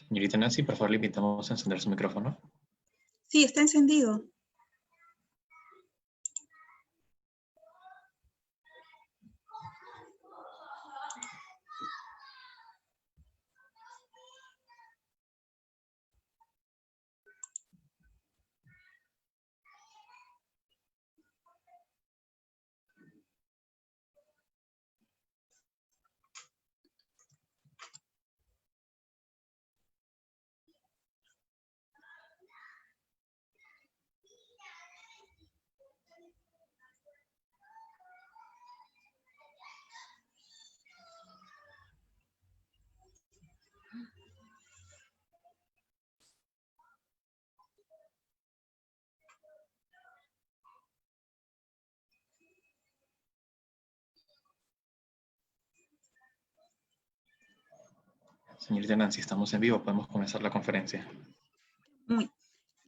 Señorita Nancy, por favor, le invitamos a encender su micrófono. Sí, está encendido. Señorita Nancy, estamos en vivo, podemos comenzar la conferencia. Muy,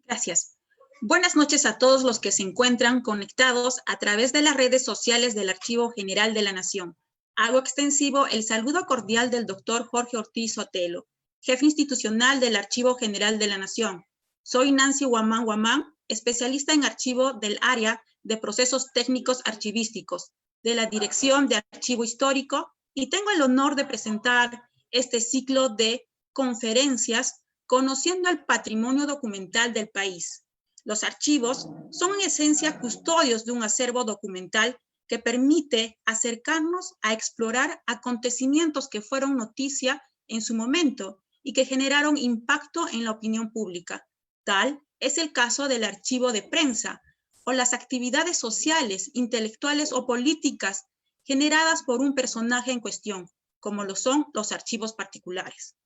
gracias. Buenas noches a todos los que se encuentran conectados a través de las redes sociales del Archivo General de la Nación. Hago extensivo el saludo cordial del doctor Jorge Ortiz Sotelo, jefe institucional del Archivo General de la Nación. Soy Nancy Guamán Guamán, especialista en archivo del área de procesos técnicos archivísticos de la Dirección de Archivo Histórico y tengo el honor de presentar este ciclo de conferencias Conociendo el patrimonio documental del país. Los archivos son en esencia custodios de un acervo documental que permite acercarnos a explorar acontecimientos que fueron noticia en su momento y que generaron impacto en la opinión pública. Tal es el caso del archivo de prensa o las actividades sociales, intelectuales o políticas generadas por un personaje en cuestión, como lo son los archivos particulares.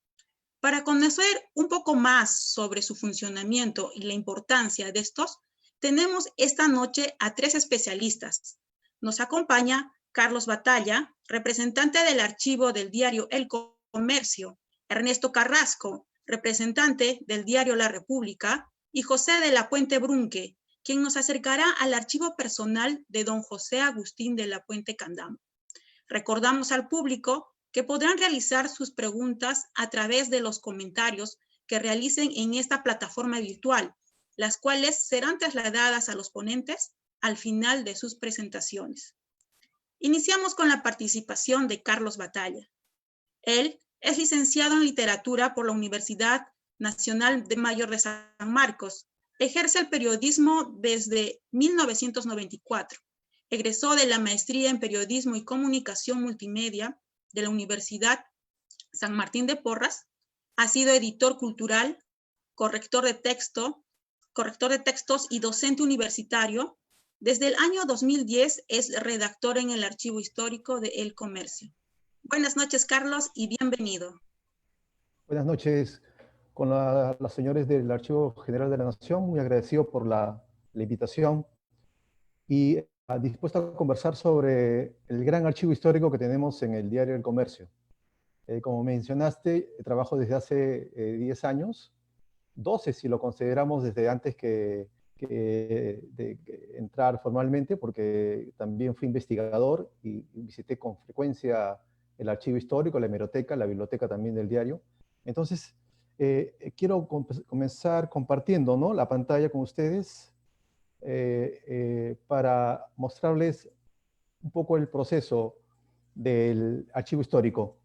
Para conocer un poco más sobre su funcionamiento y la importancia de estos, tenemos esta noche a tres especialistas. Nos acompaña Carlos Batalla, representante del archivo del diario El Comercio, Ernesto Carrasco, representante del diario La República, y José de la Puente Brunque, quien nos acercará al archivo personal de don José Agustín de la Puente Candamo. Recordamos al público que podrán realizar sus preguntas a través de los comentarios que realicen en esta plataforma virtual, las cuales serán trasladadas a los ponentes al final de sus presentaciones. Iniciamos con la participación de Carlos Batalla. Él es licenciado en Literatura por la Universidad Nacional de Mayor de San Marcos. Ejerce el periodismo desde 1994. Egresó de la maestría en Periodismo y Comunicación Multimedia de la Universidad San Martín de Porras. Ha sido editor cultural, corrector de textos y docente universitario. Desde el año 2010 es redactor en el Archivo Histórico de El Comercio. Buenas noches, Carlos, y bienvenido. Buenas noches con los señores del Archivo General de la Nación. Muy agradecido por la invitación y dispuesto a conversar sobre el gran archivo histórico que tenemos en el diario El Comercio. Como mencionaste, trabajo desde hace 10 años, 12 si lo consideramos desde antes de entrar formalmente, porque también fui investigador y visité con frecuencia el archivo histórico, la hemeroteca, la biblioteca también del diario. Entonces, quiero comenzar compartiendo, ¿no?, la pantalla con ustedes para mostrarles un poco el proceso del archivo histórico.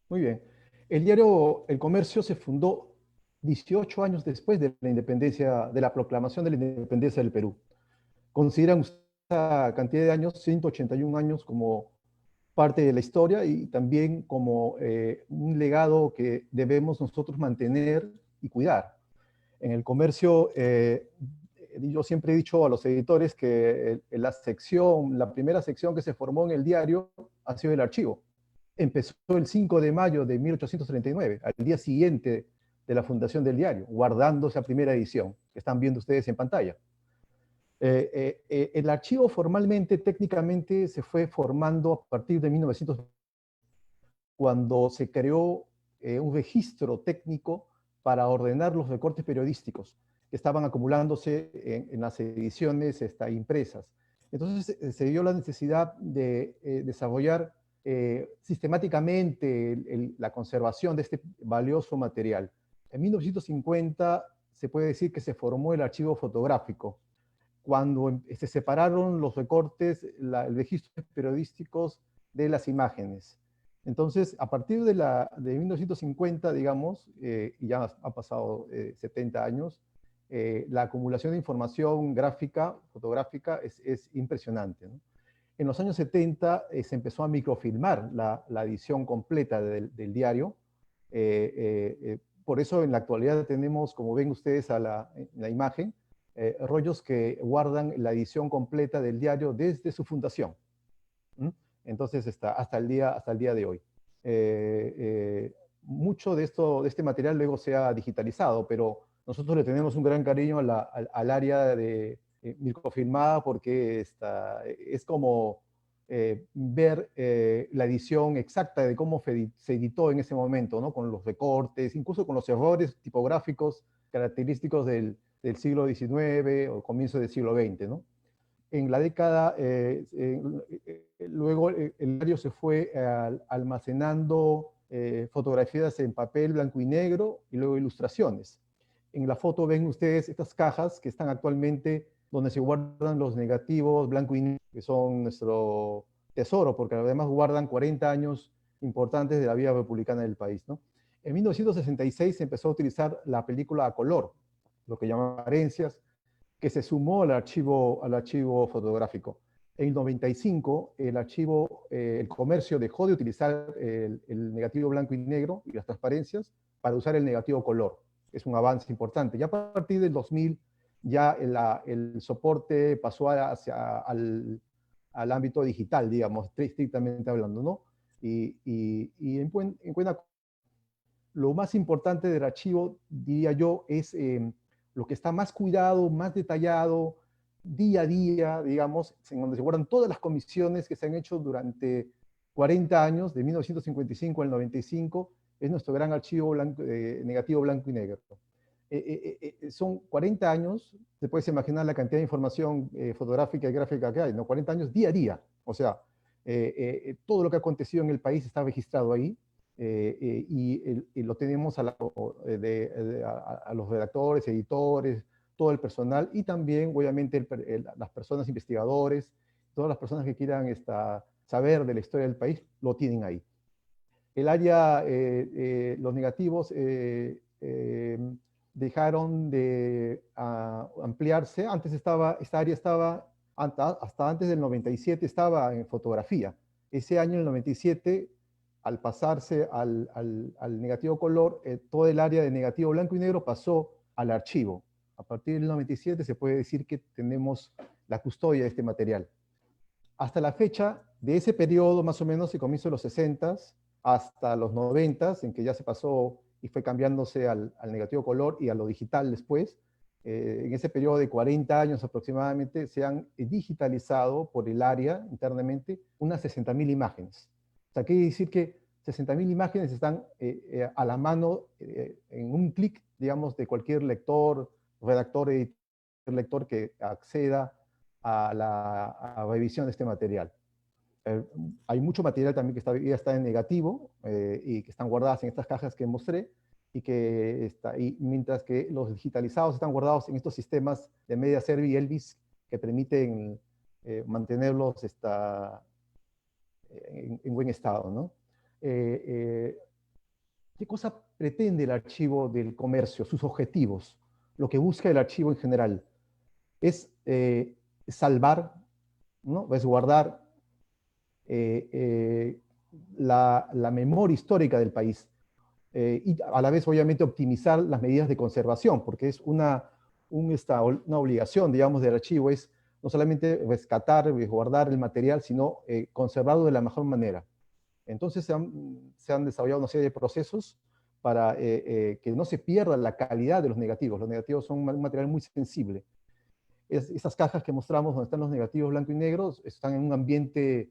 Muy bien. El diario El Comercio se fundó 18 años después de la independencia, de la proclamación de la independencia del Perú. Consideran esta cantidad de años, 181 años, como parte de la historia y también como un legado que debemos nosotros mantener y cuidar. En El Comercio, yo siempre he dicho a los editores que la primera sección que se formó en el diario ha sido el archivo. Empezó el 5 de mayo de 1839, al día siguiente de la fundación del diario, guardando esa primera edición que están viendo ustedes en pantalla. El archivo formalmente, técnicamente, se fue formando a partir de cuando se creó un registro técnico para ordenar los recortes periodísticos que estaban acumulándose en las ediciones impresas. Entonces se vio la necesidad de desarrollar sistemáticamente la conservación de este valioso material. En 1950 se puede decir que se formó el archivo fotográfico, cuando se separaron los recortes, el registro periodísticos de las imágenes. Entonces, a partir de 1950, digamos, y ya ha pasado 70 años, la acumulación de información gráfica, fotográfica, es impresionante, ¿no? En los años 70 se empezó a microfilmar la edición completa del diario. Por eso en la actualidad tenemos, como ven ustedes en la imagen, rollos que guardan la edición completa del diario desde su fundación. Entonces, hasta el día de hoy. Mucho de este material luego se ha digitalizado, pero nosotros le tenemos un gran cariño al área de microfilmada, porque es como ver la edición exacta de cómo se editó en ese momento, ¿no? Con los recortes, incluso con los errores tipográficos característicos del siglo XIX o comienzo del siglo XX, ¿no? En la década, luego el diario se fue almacenando fotografías en papel blanco y negro y luego ilustraciones. En la foto ven ustedes estas cajas que están actualmente donde se guardan los negativos blanco y negro, que son nuestro tesoro, porque además guardan 40 años importantes de la vida republicana del país, ¿no? En 1966 se empezó a utilizar la película a color, lo que llaman herencias, que se sumó al archivo fotográfico. En el 95, el comercio dejó de utilizar el negativo blanco y negro y las transparencias para usar el negativo color. Es un avance importante. Ya a partir del 2000, ya el soporte pasó al ámbito digital, digamos, estrictamente hablando, ¿no? Y en cuenta, lo más importante del archivo, diría yo, es lo que está más cuidado, más detallado, día a día, digamos, en donde se guardan todas las comisiones que se han hecho durante 40 años, de 1955 al 95, es nuestro gran archivo negativo blanco y negro. Son 40 años, se puede imaginar la cantidad de información fotográfica y gráfica que hay, ¿no? 40 años día a día, o sea, todo lo que ha acontecido en el país está registrado ahí. Y lo tenemos a los redactores, editores, todo el personal, y también, obviamente, las personas investigadores, todas las personas que quieran saber de la historia del país, lo tienen ahí. El área, los negativos dejaron de ampliarse. Antes esta área estaba, hasta antes del 97, estaba en fotografía. Ese año, en el 97, al pasarse al negativo color, todo el área de negativo blanco y negro pasó al archivo. A partir del 97 se puede decir que tenemos la custodia de este material. Hasta la fecha de ese periodo, más o menos, el comienzo de los 60s hasta los 90s, en que ya se pasó y fue cambiándose al negativo color y a lo digital después, en ese periodo de 40 años aproximadamente, se han digitalizado por el área internamente unas 60.000 imágenes. O sea, quiere decir que 60.000 imágenes están a la mano en un clic, digamos, de cualquier lector, redactor, editor, lector que acceda a la revisión de este material. Hay mucho material también que ya está en negativo y que están guardadas en estas cajas que mostré, y mientras que los digitalizados están guardados en estos sistemas de MediaServi y Elvis que permiten mantenerlos en buen estado, ¿no? ¿Qué cosa pretende el archivo del comercio? Sus objetivos, lo que busca el archivo en general, es salvar, ¿no? Resguardar la memoria histórica del país, y a la vez, obviamente, optimizar las medidas de conservación, porque es una obligación, digamos, del archivo, es no solamente rescatar, resguardar el material, sino conservarlo de la mejor manera. Entonces se han desarrollado una serie de procesos para que no se pierda la calidad de los negativos. Los negativos son un material muy sensible. Estas cajas que mostramos donde están los negativos blanco y negro están en un ambiente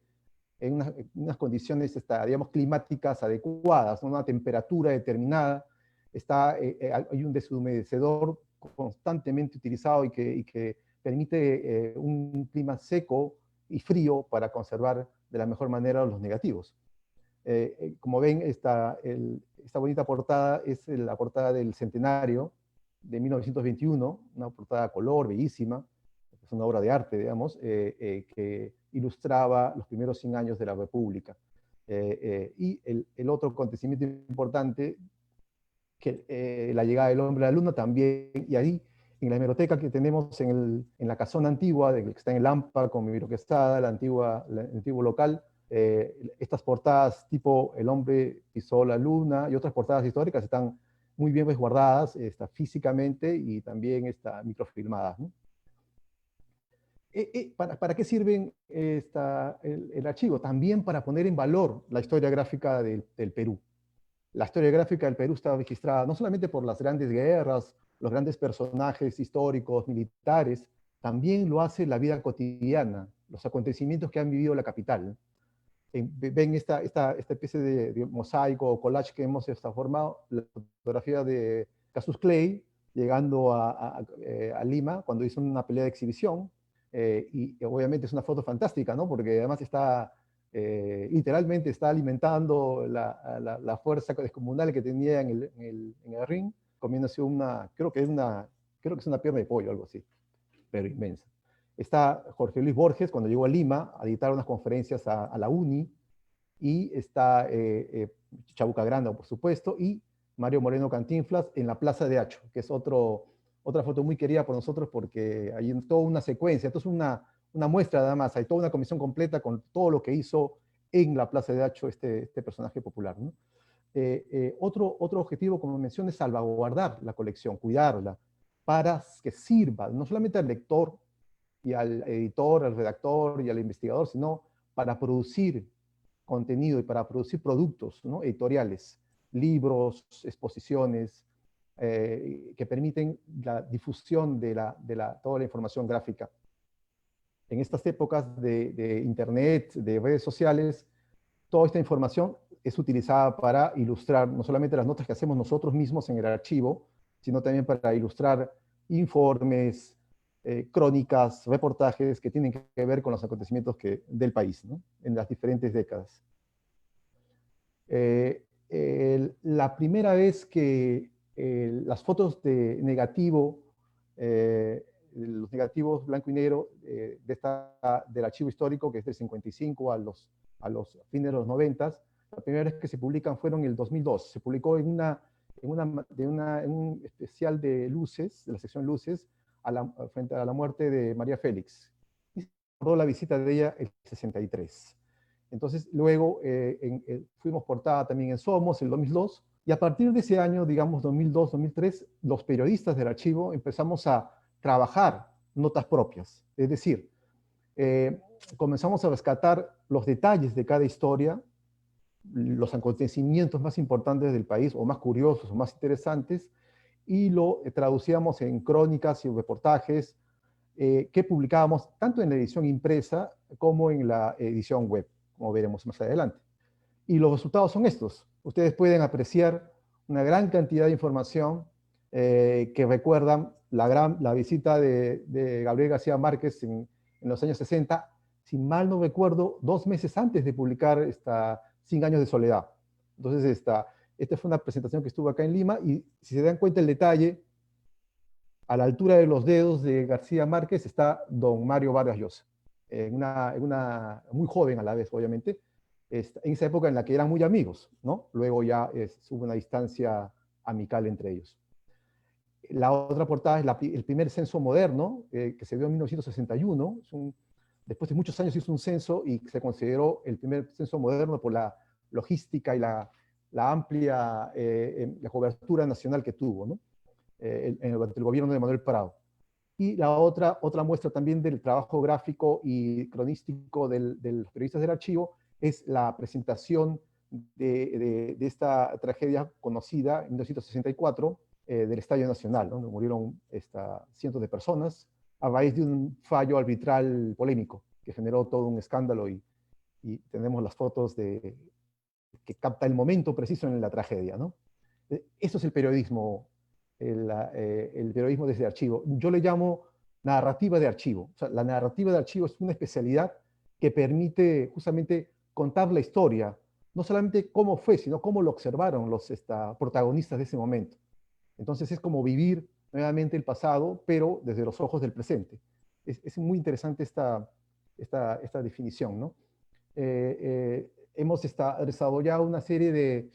en unas condiciones, digamos, climáticas adecuadas, ¿no? Una temperatura determinada, hay un deshumedecedor constantemente utilizado y que permite un clima seco y frío para conservar de la mejor manera los negativos. Como ven, esta bonita portada es la portada del centenario de 1921, una portada a color, bellísima, es una obra de arte, digamos, que ilustraba los primeros 100 años de la República. Y el otro acontecimiento importante, que la llegada del hombre a la luna también, y ahí en la hemeroteca que tenemos en la casona antigua, que está en el Lampa con Miro Quesada, el antiguo local, estas portadas tipo El hombre pisó la luna y otras portadas históricas están muy bien resguardadas físicamente y también microfilmadas, ¿no? ¿Para qué sirven el archivo? También para poner en valor la historia gráfica del Perú. La historia gráfica del Perú está registrada no solamente por las grandes guerras, los grandes personajes históricos, militares, también lo hace la vida cotidiana, los acontecimientos que han vivido la capital. Ven esta especie de mosaico o collage que hemos formado, la fotografía de Cassius Clay llegando a Lima cuando hizo una pelea de exhibición, y obviamente es una foto fantástica, ¿no? Porque además literalmente está alimentando la fuerza descomunal que tenía en el ring, comiéndose creo que es una pierna de pollo, algo así, pero inmensa. Está Jorge Luis Borges cuando llegó a Lima a dictar unas conferencias a la UNI, y está Chabuca Granda, por supuesto, y Mario Moreno Cantinflas en la Plaza de Hacho, que es otra foto muy querida por nosotros porque hay toda una secuencia, esto es una muestra nada más, hay toda una comisión completa con todo lo que hizo en la Plaza de Hacho este personaje popular, ¿no? Otro objetivo, como mencioné, es salvaguardar la colección, cuidarla, para que sirva no solamente al lector y al editor, al redactor y al investigador, sino para producir contenido y para producir productos, ¿no? Editoriales, libros, exposiciones, que permiten la difusión de toda la información gráfica. En estas épocas de Internet, de redes sociales, toda esta información es utilizada para ilustrar no solamente las notas que hacemos nosotros mismos en el archivo, sino también para ilustrar informes, crónicas, reportajes que tienen que ver con los acontecimientos del país, ¿no? En las diferentes décadas. La primera vez que las fotos de negativo, los negativos blanco y negro del archivo histórico, que es del 55 a los fines de los 90, la primera vez que se publican fueron en el 2002. Se publicó en un especial de luces, de la sección luces, frente a la muerte de María Félix. Y se recordó la visita de ella en el 63. Entonces, luego fuimos portada también en Somos, el 2002, y a partir de ese año, digamos 2002, 2003, los periodistas del archivo empezamos a trabajar notas propias. Es decir, comenzamos a rescatar los detalles de cada historia, los acontecimientos más importantes del país, o más curiosos, o más interesantes, y lo traducíamos en crónicas y reportajes que publicábamos tanto en la edición impresa como en la edición web, como veremos más adelante. Y los resultados son estos. Ustedes pueden apreciar una gran cantidad de información que recuerdan la visita de Gabriel García Márquez en los años 60, si mal no recuerdo, 2 meses antes de publicar 100 años de soledad. Entonces, esta fue una presentación que estuvo acá en Lima, y si se dan cuenta el detalle, a la altura de los dedos de García Márquez está don Mario Vargas Llosa, muy joven a la vez, obviamente, en esa época en la que eran muy amigos, ¿no? Luego ya hubo una distancia amical entre ellos. La otra portada es el primer censo moderno, que se dio en 1961. Después de muchos años hizo un censo y se consideró el primer censo moderno por la logística y la amplia la cobertura nacional que tuvo, ¿no? El gobierno de Manuel Prado. Y la otra muestra también del trabajo gráfico y cronístico de los periodistas del archivo es la presentación de esta tragedia conocida en 1964 del Estadio Nacional, ¿no? Donde murieron cientos de personas a raíz de un fallo arbitral polémico que generó todo un escándalo y y tenemos las fotos que capta el momento preciso en la tragedia, ¿no? Eso es el periodismo, el periodismo desde archivo. Yo le llamo narrativa de archivo. O sea, la narrativa de archivo es una especialidad que permite justamente contar la historia, no solamente cómo fue, sino cómo lo observaron los protagonistas de ese momento. Entonces es como vivir nuevamente el pasado, pero desde los ojos del presente. Es muy interesante esta definición, ¿no? Hemos desarrollado una serie de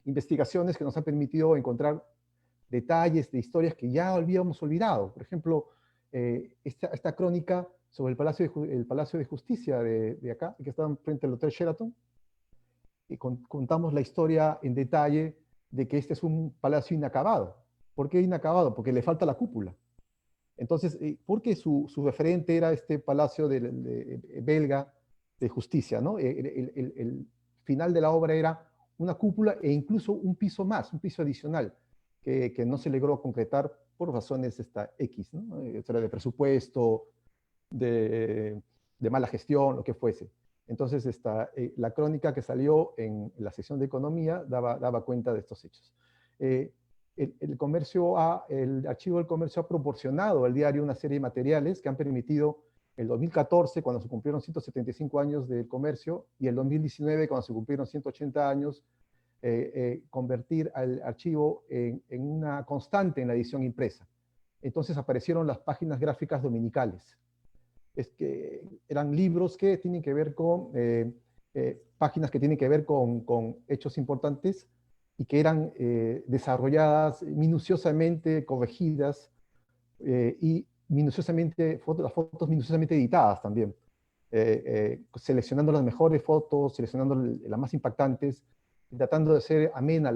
investigaciones que nos han permitido encontrar detalles de historias que ya habíamos olvidado. Por ejemplo, esta crónica sobre el Palacio de Justicia de acá, que está frente al Hotel Sheraton, y contamos la historia en detalle de que este es un palacio inacabado. ¿Por qué inacabado? Porque le falta la cúpula. Entonces, porque su referente era este palacio belga de justicia, ¿no? El final de la obra era una cúpula e incluso un piso más, un piso adicional, que no se logró concretar por razones X, ¿no? Era de presupuesto, de mala gestión, lo que fuese. Entonces, la crónica que salió en la sección de economía daba cuenta de estos hechos. El Archivo del Comercio ha proporcionado al diario una serie de materiales que han permitido el 2014, cuando se cumplieron 175 años del comercio, y el 2019, cuando se cumplieron 180 años, convertir al archivo en una constante en la edición impresa. Entonces aparecieron las páginas gráficas dominicales. Es que eran libros que tienen que ver con, páginas que tienen que ver con hechos importantes, y que eran desarrolladas minuciosamente, corregidas, y minuciosamente, las fotos minuciosamente editadas también, seleccionando las mejores fotos, seleccionando las más impactantes, y tratando de hacer amena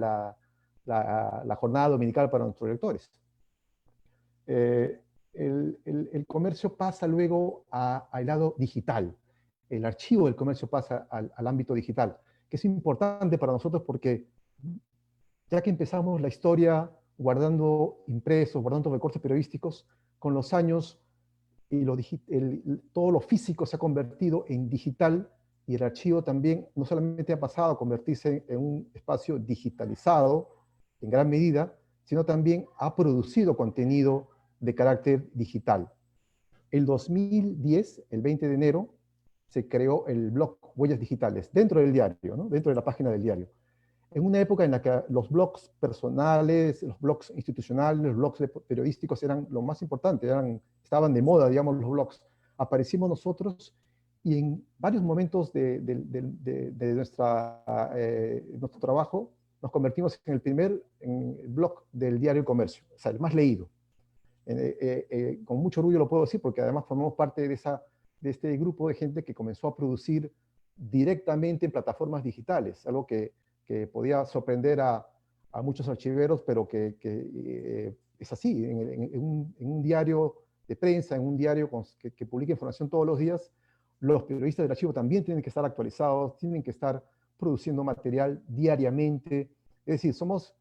la jornada dominical para nuestros lectores. El comercio pasa luego al lado digital. El archivo del comercio pasa al ámbito digital, que es importante para nosotros porque ya que empezamos la historia guardando impresos, guardando recortes periodísticos, con los años todo lo físico se ha convertido en digital, y el archivo también no solamente ha pasado a convertirse en un espacio digitalizado en gran medida, sino también ha producido contenido de carácter digital. El 2010, el 20 de enero, se creó el blog Huellas Digitales dentro del diario, ¿no? Dentro de la página del diario. En una época en la que los blogs personales, los blogs institucionales, los blogs periodísticos eran lo más importante, estaban de moda, digamos, los blogs. Aparecimos nosotros y en varios momentos de nuestro trabajo nos convertimos en el blog del diario El Comercio, o sea, el más leído. Con mucho orgullo lo puedo decir porque además formamos parte de este grupo de gente que comenzó a producir directamente en plataformas digitales, algo que podía sorprender a muchos archiveros, pero que es así. En un diario de prensa, en un diario que publica información todos los días, los periodistas del archivo también tienen que estar actualizados, tienen que estar produciendo material diariamente. Es decir, somos,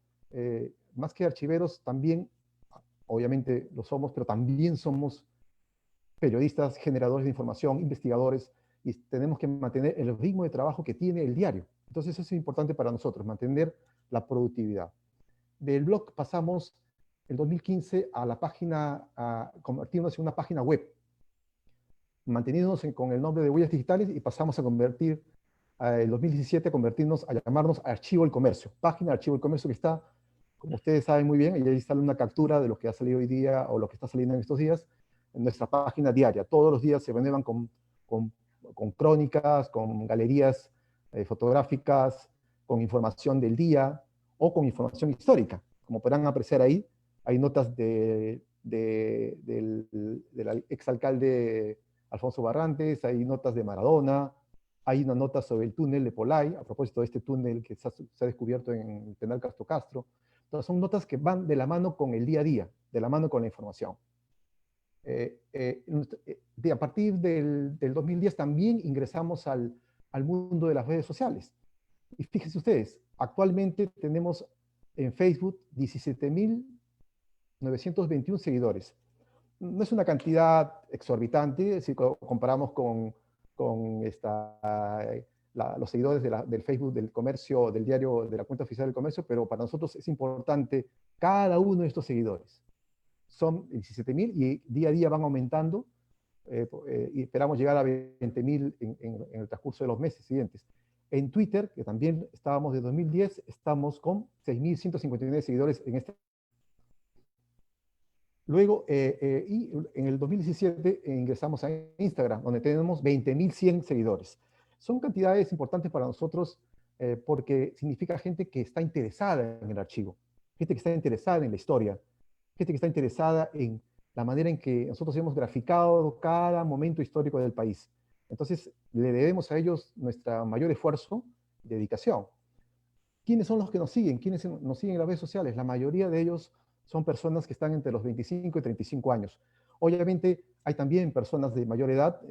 más que archiveros, también, obviamente lo somos, pero también somos periodistas, generadores de información, investigadores, y tenemos que mantener el ritmo de trabajo que tiene el diario. Entonces eso es importante para nosotros, mantener la productividad. Del blog pasamos el 2015 a la página, convertirnos en una página web, manteniéndonos con el nombre de Huellas Digitales, y pasamos a convertir, el 2017, a llamarnos Archivo del Comercio, página Archivo del Comercio, que está, como ustedes saben muy bien, y ahí sale una captura de lo que ha salido hoy día o lo que está saliendo en estos días, en nuestra página diaria. Todos los días se renuevan con crónicas, con galerías fotográficas, con información del día o con información histórica. Como podrán apreciar ahí, hay notas del exalcalde Alfonso Barrantes, hay notas de Maradona, hay una nota sobre el túnel de Polay, a propósito de este túnel que se ha descubierto en el penal Castro Castro. Entonces son notas que van de la mano con el día a día, de la mano con la información. A partir del 2010 también ingresamos al mundo de las redes sociales. Y fíjense ustedes, actualmente tenemos en Facebook 17.921 seguidores. No es una cantidad exorbitante si comparamos con con los seguidores del Facebook del comercio, del diario, de la cuenta oficial del comercio, pero para nosotros es importante cada uno de estos seguidores. Son 17.000 y día a día van aumentando, y esperamos llegar a 20.000 en el transcurso de los meses siguientes. En Twitter, que también estábamos de 2010, estamos con 6.159 seguidores en este. Luego, y en el 2017 ingresamos a Instagram, donde tenemos 20.100 seguidores. Son cantidades importantes para nosotros porque significa gente que está interesada en el archivo, gente que está interesada en la historia, gente que está interesada en la manera en que nosotros hemos graficado cada momento histórico del país. Entonces, le debemos a ellos nuestro mayor esfuerzo y dedicación. ¿Quiénes son los que nos siguen? ¿Quiénes nos siguen en las redes sociales? La mayoría de ellos son personas que están entre los 25 y 35 años. Obviamente, hay también personas de mayor edad,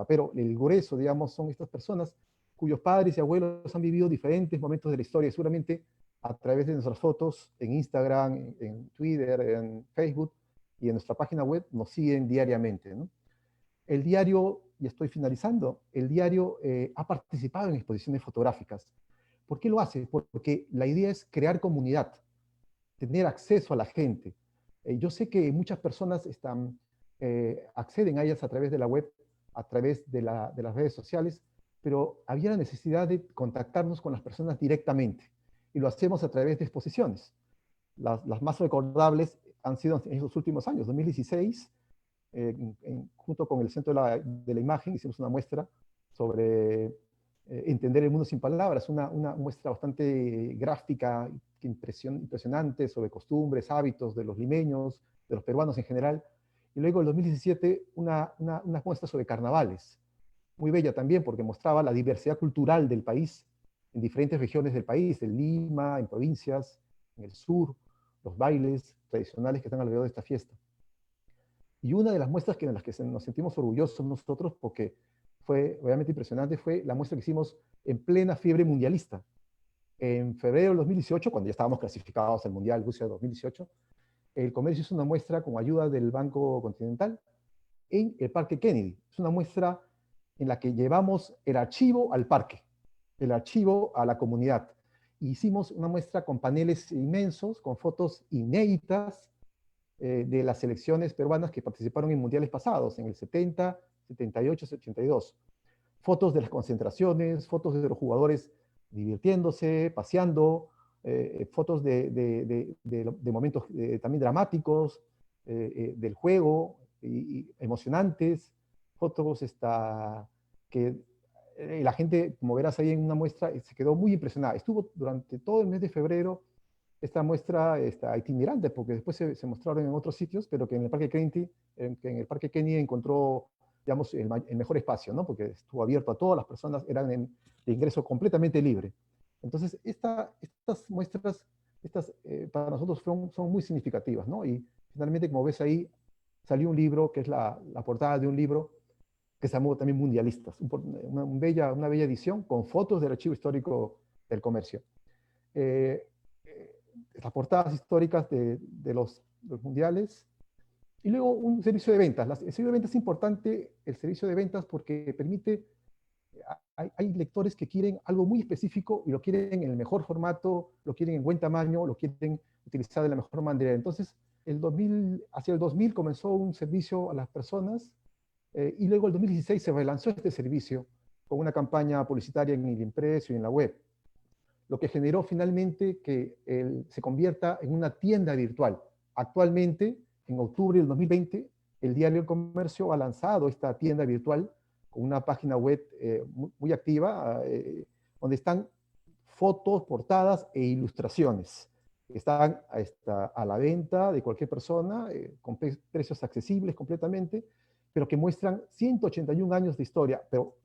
pero el grueso, digamos, son estas personas cuyos padres y abuelos han vivido diferentes momentos de la historia, y seguramente a través de nuestras fotos en Instagram, en Twitter, en Facebook y en nuestra página web nos siguen diariamente, ¿no? El diario, y estoy finalizando, el diario ha participado en exposiciones fotográficas. ¿Por qué lo hace? Porque la idea es crear comunidad, tener acceso a la gente. Yo sé que muchas personas acceden a ellas a través de la web, a través de las redes sociales, pero había la necesidad de contactarnos con las personas directamente, y lo hacemos a través de exposiciones. Las más recordables han sido en los últimos años. 2016, junto con el Centro de la Imagen, hicimos una muestra sobre entender el mundo sin palabras, una muestra bastante gráfica, impresionante sobre costumbres, hábitos de los limeños, de los peruanos en general. Y luego en 2017 una muestra sobre carnavales, muy bella también porque mostraba la diversidad cultural del país, en diferentes regiones del país, en Lima, en provincias, en el sur, los bailes tradicionales que están alrededor de esta fiesta. Y una de las muestras en las que nos sentimos orgullosos nosotros, porque fue realmente impresionante, fue la muestra que hicimos en plena fiebre mundialista. En febrero del 2018, cuando ya estábamos clasificados al Mundial Rusia 2018, el comercio hizo una muestra con ayuda del Banco Continental en el Parque Kennedy. Es una muestra en la que llevamos el archivo al parque, el archivo a la comunidad. Hicimos una muestra con paneles inmensos, con fotos inéditas de las selecciones peruanas que participaron en mundiales pasados, en el 70, 78, 82. Fotos de las concentraciones, fotos de los jugadores divirtiéndose, paseando, fotos de momentos también dramáticos, del juego, y emocionantes, fotos que la gente, como verás ahí en una muestra, se quedó muy impresionada. Estuvo durante todo el mes de febrero esta muestra itinerante, porque después se mostraron en otros sitios, pero que en el Parque Kennedy encontró, digamos, el mejor espacio, ¿no? Porque estuvo abierto a todas las personas, eran de ingreso completamente libre. Entonces, estas muestras, para nosotros son muy significativas, ¿no? Y finalmente, como ves ahí, salió un libro, que es la portada de un libro, que se llamó también Mundialistas, una bella edición con fotos del archivo histórico del comercio. Las portadas históricas de los mundiales, y luego un servicio de ventas. El servicio de ventas es importante, el servicio de ventas, porque permite, hay lectores que quieren algo muy específico y lo quieren en el mejor formato, lo quieren en buen tamaño, lo quieren utilizar de la mejor manera. Entonces, hacia el 2000 comenzó un servicio a las personas, y luego el 2016 se relanzó este servicio con una campaña publicitaria en el impreso y en la web, lo que generó finalmente que se convierta en una tienda virtual. Actualmente, en octubre del 2020, el Diario El Comercio ha lanzado esta tienda virtual con una página web muy activa, donde están fotos, portadas e ilustraciones. Están a la venta de cualquier persona, con precios accesibles completamente, pero que muestran 181 años de historia. Pero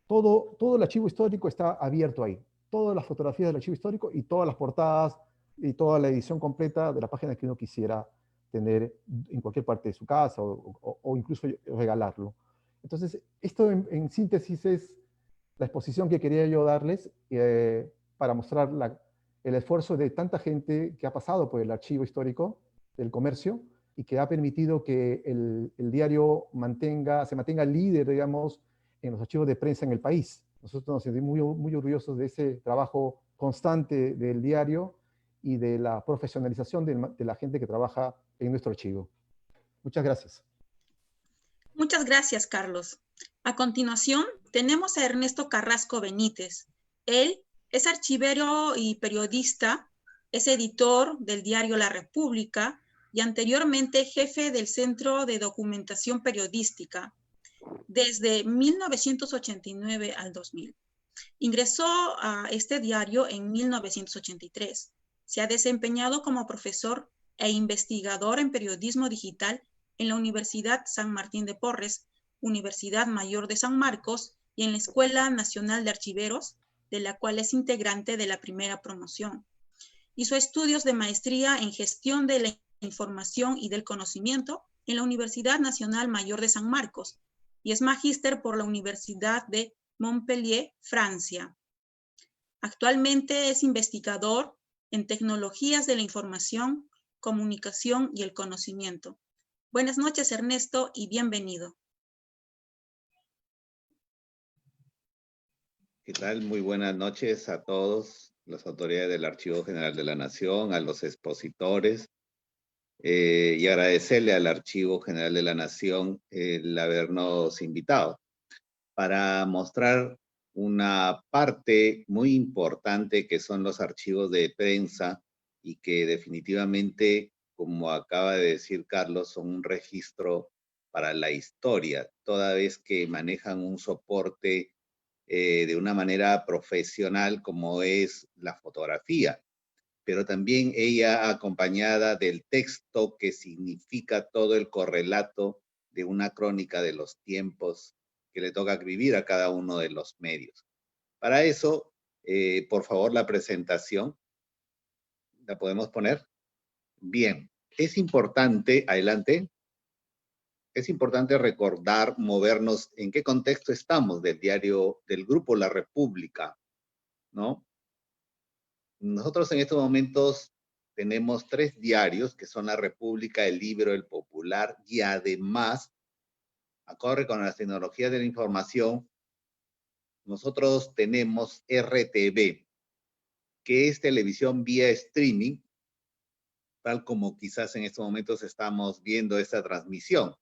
todo el archivo histórico está abierto ahí. Todas las fotografías del archivo histórico y todas las portadas y toda la edición completa de la página que uno quisiera tener en cualquier parte de su casa o incluso regalarlo. Entonces, esto en síntesis es la exposición que quería yo darles para mostrar el esfuerzo de tanta gente que ha pasado por el archivo histórico del comercio y que ha permitido que el diario se mantenga líder, digamos, en los archivos de prensa en el país. Nosotros nos sentimos muy orgullosos de ese trabajo constante del diario y de la profesionalización de la gente que trabaja en nuestro archivo. Muchas gracias. Muchas gracias, Carlos. A continuación, tenemos a Ernesto Carrasco Benítez. Él es archivero y periodista, es editor del diario La República y anteriormente jefe del Centro de Documentación Periodística desde 1989 al 2000. Ingresó a este diario en 1983. Se ha desempeñado como profesor e investigador en periodismo digital en la Universidad San Martín de Porres, Universidad Mayor de San Marcos y en la Escuela Nacional de Archiveros, de la cual es integrante de la primera promoción. Hizo estudios de maestría en gestión de la información y del conocimiento en la Universidad Nacional Mayor de San Marcos y es magíster por la Universidad de Montpellier, Francia. Actualmente es investigador en tecnologías de la información, comunicación y el conocimiento. Buenas noches, Ernesto, y bienvenido. ¿Qué tal? Muy buenas noches a todos, las autoridades del Archivo General de la Nación, a los expositores, y agradecerle al Archivo General de la Nación el habernos invitado para mostrar una parte muy importante que son los archivos de prensa y que definitivamente, como acaba de decir Carlos, son un registro para la historia, toda vez que manejan un soporte de una manera profesional como es la fotografía, pero también ella acompañada del texto que significa todo el correlato de una crónica de los tiempos que le toca vivir a cada uno de los medios. Para eso, por favor, la presentación, ¿la podemos poner? Bien, es importante, adelante, es importante recordar, movernos en qué contexto estamos del diario, del grupo La República, ¿no? Nosotros en estos momentos tenemos 3 diarios que son La República, El Libro, El Popular y además, acorde con las tecnologías de la información, nosotros tenemos RTV, que es televisión vía streaming, tal como quizás en estos momentos estamos viendo esta transmisión.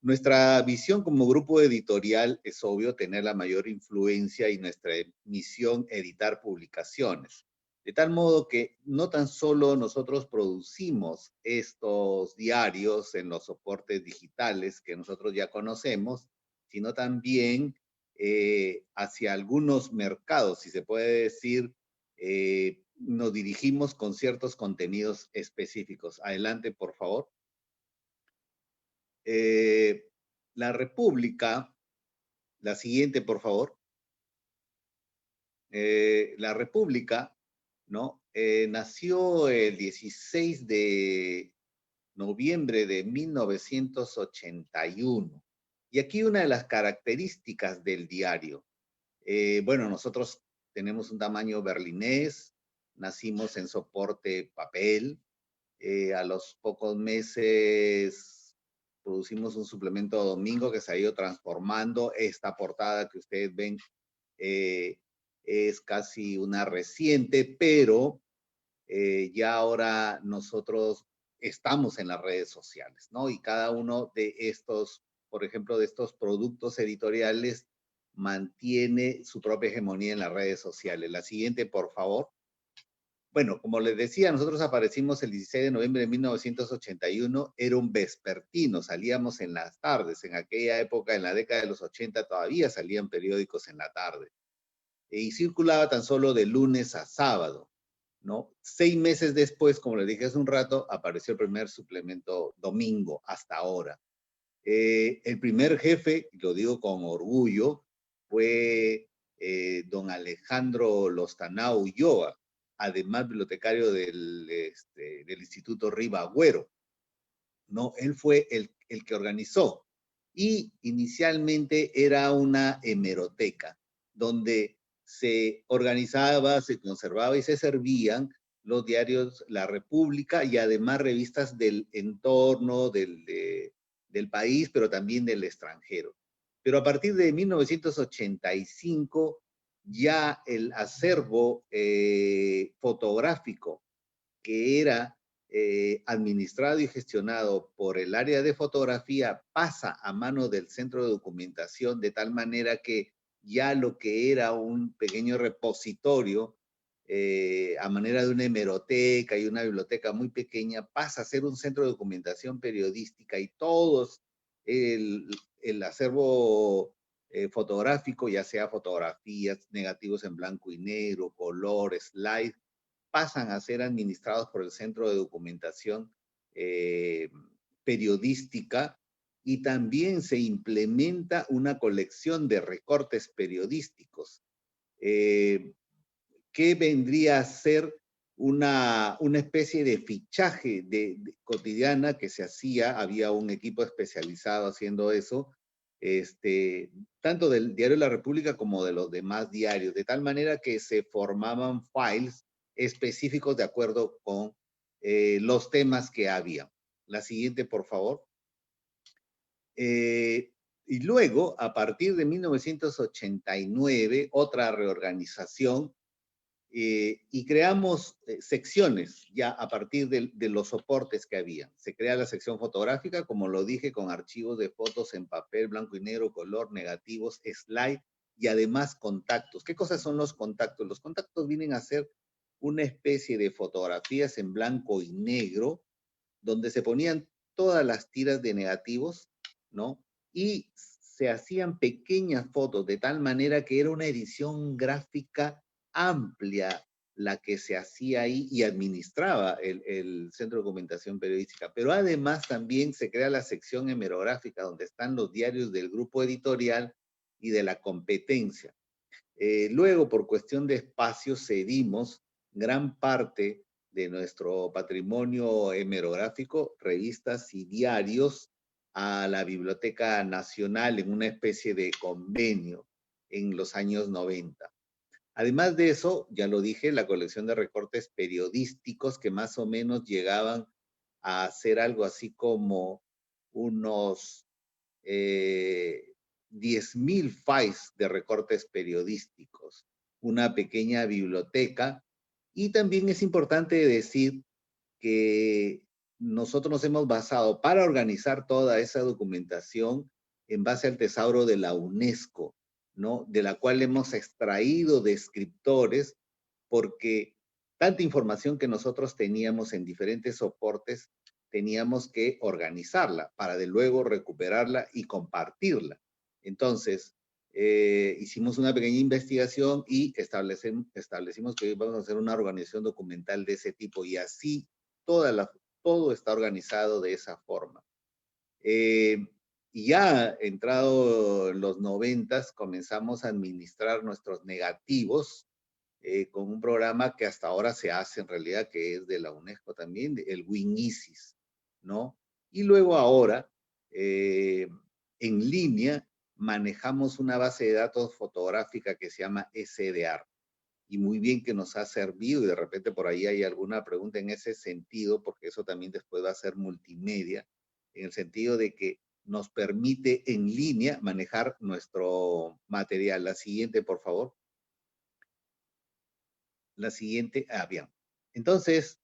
Nuestra visión como grupo editorial es obvio tener la mayor influencia y nuestra misión editar publicaciones. De tal modo que no tan solo nosotros producimos estos diarios en los soportes digitales que nosotros ya conocemos, sino también hacia algunos mercados, si se puede decir, nos dirigimos con ciertos contenidos específicos. Adelante, por favor. La República, la siguiente, por favor. La República, ¿no? Nació el 16 de noviembre de 1981. Y aquí una de las características del diario. Bueno, nosotros tenemos un tamaño berlinés, nacimos en soporte papel, a los pocos meses producimos un suplemento domingo que se ha ido transformando. Esta portada que ustedes ven es casi una reciente, pero ya ahora nosotros estamos en las redes sociales, ¿no? Y cada uno de estos, por ejemplo, de estos productos editoriales mantiene su propia hegemonía en las redes sociales. La siguiente, por favor. Bueno, como les decía, nosotros aparecimos el 16 de noviembre de 1981, era un vespertino, salíamos en las tardes, en aquella época, en la década de los 80, todavía salían periódicos en la tarde, y circulaba tan solo de lunes a sábado, ¿no? 6 meses después, como les dije hace un rato, apareció el primer suplemento domingo, hasta ahora. El primer jefe, y lo digo con orgullo, fue don Alejandro Lostanao Ulloa, además bibliotecario del Instituto Riva Agüero, ¿no? Él fue el que organizó. Y inicialmente era una hemeroteca, donde se organizaba, se conservaba y se servían los diarios La República y además revistas del entorno, del país, pero también del extranjero. Pero a partir de 1985, ya el acervo fotográfico que era administrado y gestionado por el área de fotografía pasa a mano del centro de documentación, de tal manera que ya lo que era un pequeño repositorio a manera de una hemeroteca y una biblioteca muy pequeña pasa a ser un centro de documentación periodística, y todos el acervo fotográfico, ya sea fotografías, negativos en blanco y negro, color, slide, pasan a ser administrados por el Centro de Documentación Periodística, y también se implementa una colección de recortes periodísticos, que vendría a ser una especie de fichaje cotidiana que se hacía. Había un equipo especializado haciendo eso, tanto del Diario de la República como de los demás diarios, de tal manera que se formaban files específicos de acuerdo con los temas que había. La siguiente, por favor. Y luego, a partir de 1989, otra reorganización, y creamos secciones ya a partir de los soportes que había. Se crea la sección fotográfica, como lo dije, con archivos de fotos en papel, blanco y negro, color, negativos, slide, y además contactos. ¿Qué cosas son los contactos? Los contactos vienen a ser una especie de fotografías en blanco y negro, donde se ponían todas las tiras de negativos, ¿no? Y se hacían pequeñas fotos, de tal manera que era una edición gráfica amplia la que se hacía ahí y administraba el Centro de Documentación Periodística. Pero además también se crea la sección hemerográfica, donde están los diarios del grupo editorial y de la competencia. Luego, por cuestión de espacio, cedimos gran parte de nuestro patrimonio hemerográfico, revistas y diarios, a la Biblioteca Nacional en una especie de convenio en los años 90. Además de eso, ya lo dije, la colección de recortes periodísticos, que más o menos llegaban a ser algo así como unos 10.000 files de recortes periodísticos, una pequeña biblioteca. Y también es importante decir que nosotros nos hemos basado para organizar toda esa documentación en base al tesauro de la UNESCO, ¿no? De la cual hemos extraído descriptores, porque tanta información que nosotros teníamos en diferentes soportes, teníamos que organizarla para de luego recuperarla y compartirla. Entonces, hicimos una pequeña investigación y establecimos que vamos a hacer una organización documental de ese tipo, y así todo está organizado de esa forma. Y ya entrado los 90s, comenzamos a administrar nuestros negativos con un programa que hasta ahora se hace en realidad, que es de la UNESCO también, el WinISIS, ¿no? Y luego ahora, en línea, manejamos una base de datos fotográfica que se llama SDR. Y muy bien que nos ha servido, y de repente por ahí hay alguna pregunta en ese sentido, porque eso también después va a ser multimedia, en el sentido de que nos permite en línea manejar nuestro material. La siguiente, por favor. La siguiente, bien. Entonces,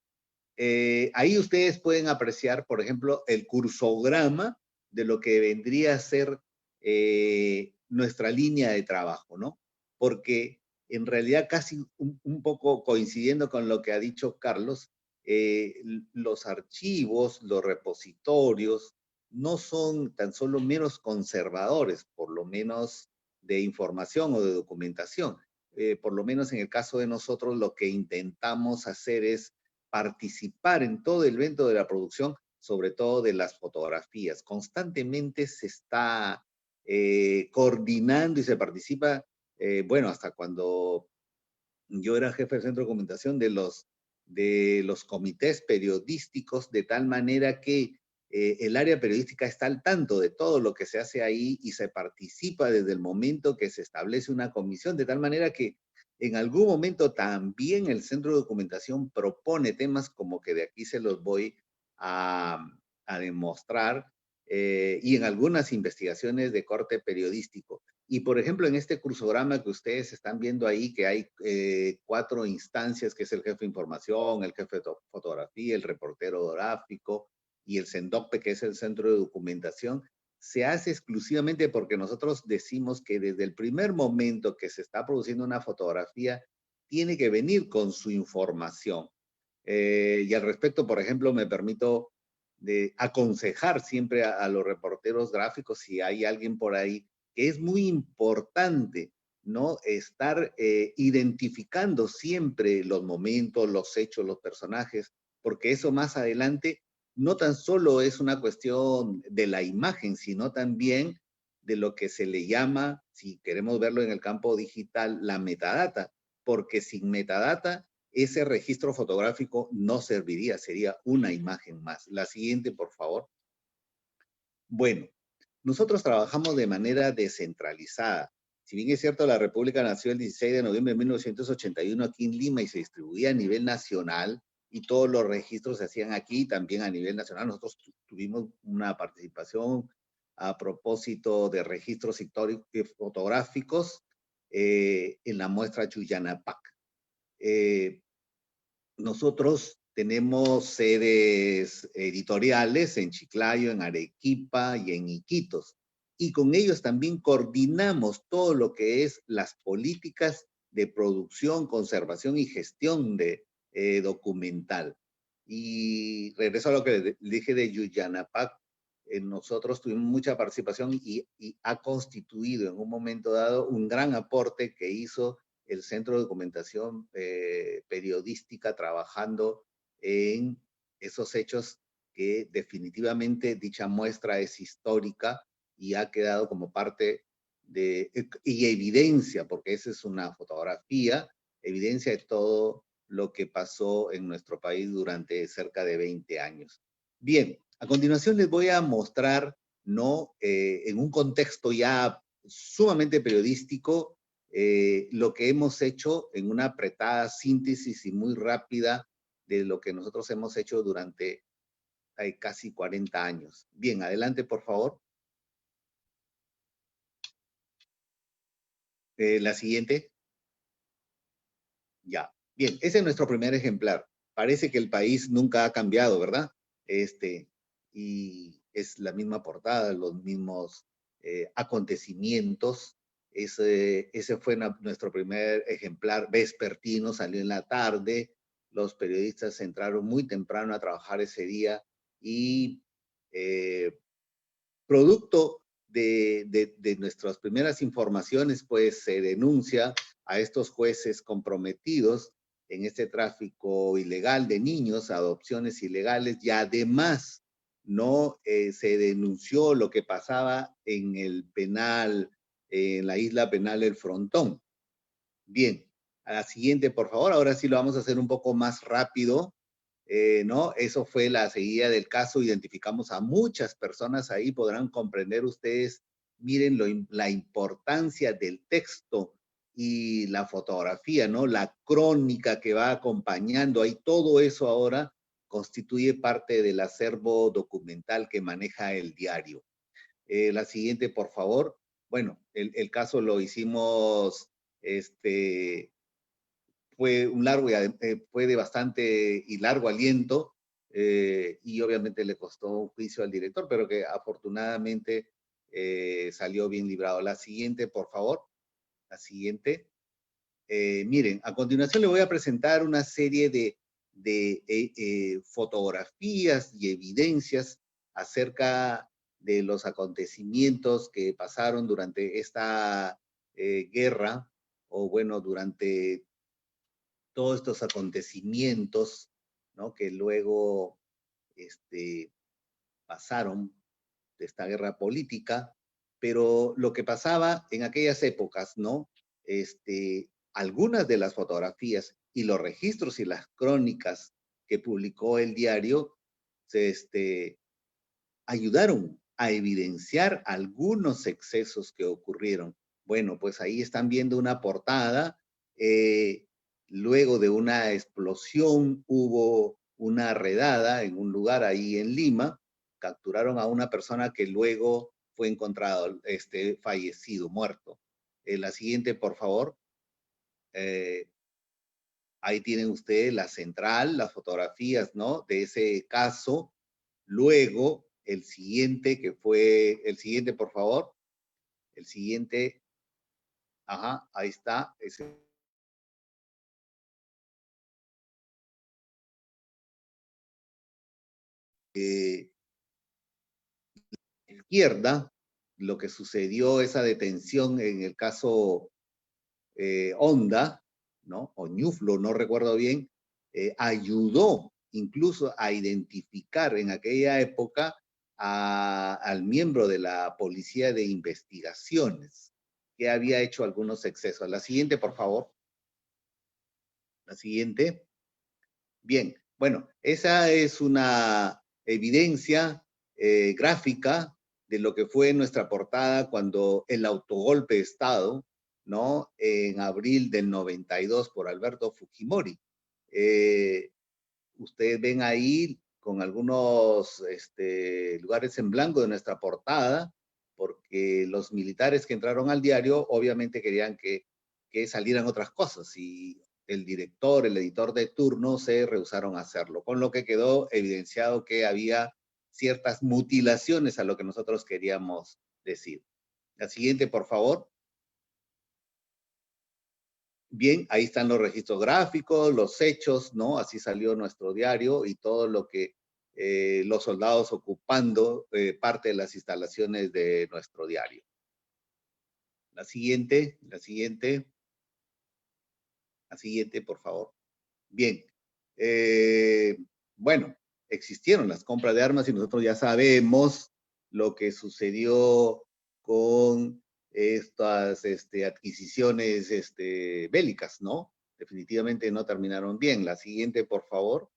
ahí ustedes pueden apreciar, por ejemplo, el cursograma de lo que vendría a ser nuestra línea de trabajo, ¿no? Porque en realidad, casi un poco coincidiendo con lo que ha dicho Carlos, los archivos, los repositorios, no son tan solo menos conservadores, por lo menos de información o de documentación. Por lo menos en el caso de nosotros, lo que intentamos hacer es participar en todo el evento de la producción, sobre todo de las fotografías. Constantemente se está coordinando y se participa, bueno, hasta cuando yo era jefe del Centro de Documentación, de los comités periodísticos, de tal manera que el área periodística está al tanto de todo lo que se hace ahí y se participa desde el momento que se establece una comisión, de tal manera que en algún momento también el Centro de Documentación propone temas, como que de aquí se los voy a demostrar, y en algunas investigaciones de corte periodístico. Y, por ejemplo, en este cursograma que ustedes están viendo ahí, que hay 4 instancias, que es el jefe de información, el jefe de fotografía, el reportero gráfico y el CENDOCPE, que es el centro de documentación, se hace exclusivamente porque nosotros decimos que desde el primer momento que se está produciendo una fotografía, tiene que venir con su información. Y al respecto, por ejemplo, me permito de aconsejar siempre a los reporteros gráficos, si hay alguien por ahí, que es muy importante, ¿no? Estar identificando siempre los momentos, los hechos, los personajes, porque eso más adelante no tan solo es una cuestión de la imagen, sino también de lo que se le llama, si queremos verlo en el campo digital, la metadata, porque sin metadata ese registro fotográfico no serviría, sería una imagen más. La siguiente, por favor. Bueno, nosotros trabajamos de manera descentralizada. Si bien es cierto, la República nació el 16 de noviembre de 1981 aquí en Lima y se distribuía a nivel nacional y todos los registros se hacían aquí también a nivel nacional. Nosotros tuvimos una participación a propósito de registros fotográficos en la muestra Chuyanapac. Nosotros tenemos sedes editoriales en Chiclayo, en Arequipa y en Iquitos. Y con ellos también coordinamos todo lo que es las políticas de producción, conservación y gestión de documental. Y regreso a lo que le dije de Yuyanapac, nosotros tuvimos mucha participación y ha constituido en un momento dado un gran aporte que hizo el Centro de Documentación Periodística trabajando en esos hechos que definitivamente dicha muestra es histórica y ha quedado como parte de, y evidencia, porque esa es una fotografía, evidencia de todo lo que pasó en nuestro país durante cerca de 20 años. Bien, a continuación les voy a mostrar, ¿no? En un contexto ya sumamente periodístico, lo que hemos hecho en una apretada síntesis y muy rápida de lo que nosotros hemos hecho durante casi 40 años. Bien, adelante, por favor. La siguiente. Ya. Bien, ese es nuestro primer ejemplar. Parece que el país nunca ha cambiado, ¿verdad? Y es la misma portada, los mismos acontecimientos. Ese fue nuestro primer ejemplar vespertino, salió en la tarde. Los periodistas entraron muy temprano a trabajar ese día y producto de nuestras primeras informaciones, pues se denuncia a estos jueces comprometidos en este tráfico ilegal de niños, adopciones ilegales, y además no se denunció lo que pasaba en el penal, en la isla penal El Frontón. Bien, a la siguiente, por favor. Ahora sí lo vamos a hacer un poco más rápido. ¿No? Eso fue la seguida del caso, identificamos a muchas personas ahí, podrán comprender ustedes, miren la importancia del texto y la fotografía, ¿no? La crónica que va acompañando ahí, todo eso ahora constituye parte del acervo documental que maneja el diario. La siguiente, por favor. Bueno, el caso lo hicimos, fue un largo fue de bastante y largo aliento y obviamente le costó un juicio al director, pero que afortunadamente salió bien librado. La siguiente, por favor. La siguiente. Miren, a continuación le voy a presentar una serie de fotografías y evidencias acerca de los acontecimientos que pasaron durante esta guerra, o bueno, durante todos estos acontecimientos, ¿no? Que luego pasaron de esta guerra política, pero lo que pasaba en aquellas épocas, ¿no? Algunas de las fotografías y los registros y las crónicas que publicó el diario ayudaron a evidenciar algunos excesos que ocurrieron. Bueno, pues ahí están viendo una portada. Luego de una explosión hubo una redada en un lugar ahí en Lima. capturaron a una persona que luego fue encontrado fallecido, muerto. La siguiente, por favor. Ahí tienen ustedes la central, las fotografías, ¿no? De ese caso. Luego, el siguiente, que fue, el siguiente, por favor. El siguiente, ajá, ahí está. Izquierda, lo que sucedió, esa detención en el caso Honda, ¿no? O Ñuflo, no recuerdo bien, ayudó incluso a identificar en aquella época al miembro de la Policía de Investigaciones, que había hecho algunos excesos. La siguiente, por favor. La siguiente. Bien, bueno, esa es una evidencia gráfica de lo que fue nuestra portada cuando el autogolpe de Estado, ¿no? En abril del 92 por Alberto Fujimori. Ustedes ven ahí con algunos lugares en blanco de nuestra portada, porque los militares que entraron al diario obviamente querían que salieran otras cosas y el director, el editor de turno se rehusaron a hacerlo, con lo que quedó evidenciado que había ciertas mutilaciones a lo que nosotros queríamos decir. La siguiente, por favor. Bien, ahí están los registros gráficos, los hechos, ¿no? Así salió nuestro diario y todo lo que los soldados ocupando parte de las instalaciones de nuestro diario. La siguiente, por favor. Bien, bueno, existieron las compras de armas y nosotros ya sabemos lo que sucedió con estas adquisiciones bélicas, ¿no? Definitivamente no terminaron bien. La siguiente, por favor.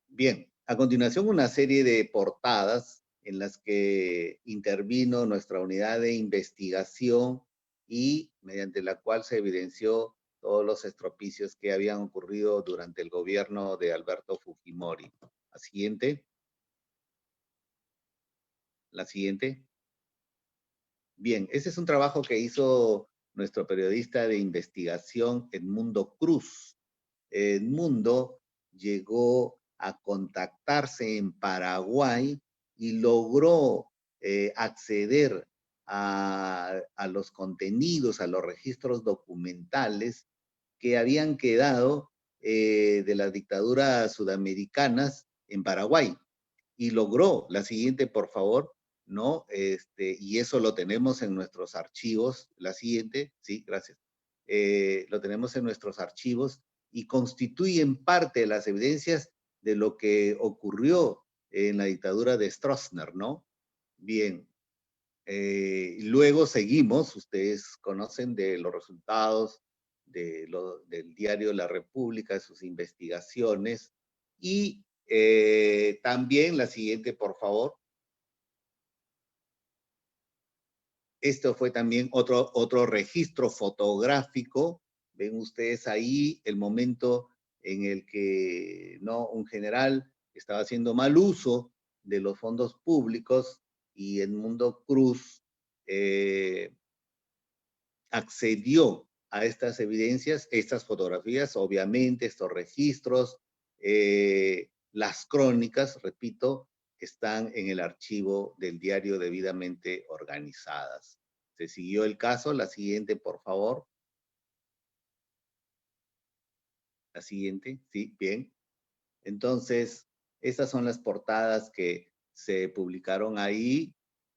Bien, a continuación una serie de portadas en las que intervino nuestra unidad de investigación y mediante la cual se evidenció todos los estropicios que habían ocurrido durante el gobierno de Alberto Fujimori. La siguiente. La siguiente. Bien, ese es un trabajo que hizo nuestro periodista de investigación, Edmundo Cruz. Edmundo llegó a contactarse en Paraguay y logró acceder a los contenidos, a los registros documentales que habían quedado de las dictaduras sudamericanas en Paraguay. Y logró, la siguiente, por favor, ¿no? Y eso lo tenemos en nuestros archivos. La siguiente, sí, gracias. Lo tenemos en nuestros archivos y constituyen parte de las evidencias de lo que ocurrió en la dictadura de Stroessner, ¿no? Bien. Luego seguimos, ustedes conocen de los resultados del diario La República, de sus investigaciones, y también la siguiente, por favor. Esto fue también otro registro fotográfico. Ven ustedes ahí el momento en el que ¿no? un general estaba haciendo mal uso de los fondos públicos y Edmundo Cruz accedió a estas evidencias, estas fotografías, obviamente, estos registros, las crónicas, repito, están en el archivo del diario Debidamente Organizadas. Se siguió el caso. La siguiente, por favor. La siguiente, sí, bien. Entonces, estas son las portadas que se publicaron ahí.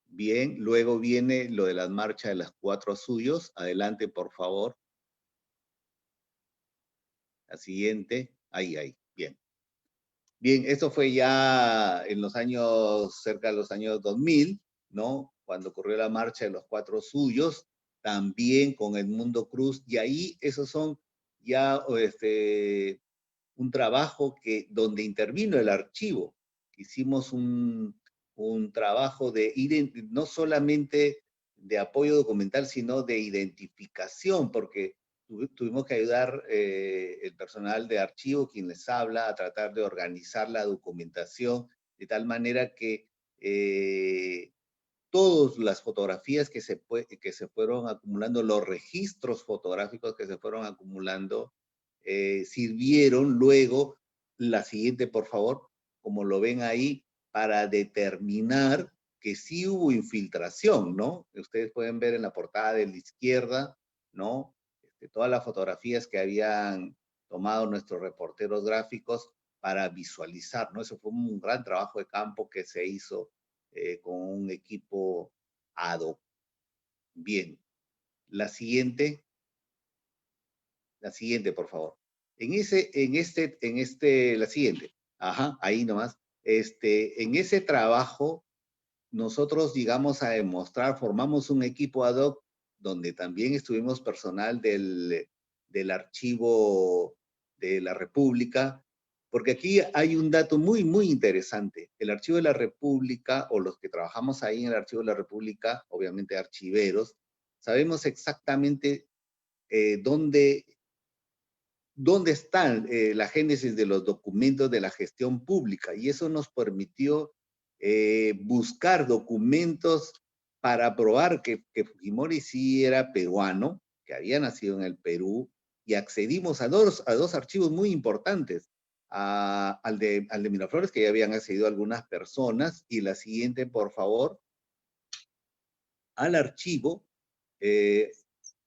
Bien, luego viene lo de la marcha de las 4 suyos. Adelante, por favor. La siguiente, ahí, bien. Bien, esto fue ya en los años, cerca de los años 2000, ¿no? Cuando ocurrió la marcha de los 4 suyos, también con Edmundo Cruz, y ahí esos son ya un trabajo donde intervino el archivo. Hicimos un trabajo no solamente de apoyo documental, sino de identificación, porque tuvimos que ayudar el personal de archivo, quien les habla, a tratar de organizar la documentación de tal manera que todas las fotografías que se fueron acumulando, los registros fotográficos que se fueron acumulando, sirvieron luego, la siguiente por favor, como lo ven ahí, para determinar que sí hubo infiltración, ¿no? Ustedes pueden ver en la portada de la izquierda, ¿no? Todas las fotografías que habían tomado nuestros reporteros gráficos para visualizar, ¿no? Eso fue un gran trabajo de campo que se hizo con un equipo ad hoc. Bien, la siguiente, por favor. La siguiente. Ajá, ahí nomás. En ese trabajo, nosotros llegamos a demostrar, formamos un equipo ad hoc donde también estuvimos personal del Archivo de la República, porque aquí hay un dato muy, muy interesante. El Archivo de la República, o los que trabajamos ahí en el Archivo de la República, obviamente archiveros, sabemos exactamente dónde está la génesis de los documentos de la gestión pública, y eso nos permitió buscar documentos para probar que Fujimori sí era peruano, que había nacido en el Perú, y accedimos a dos archivos muy importantes, al de Miraflores, que ya habían accedido algunas personas, y la siguiente, por favor, al archivo, eh,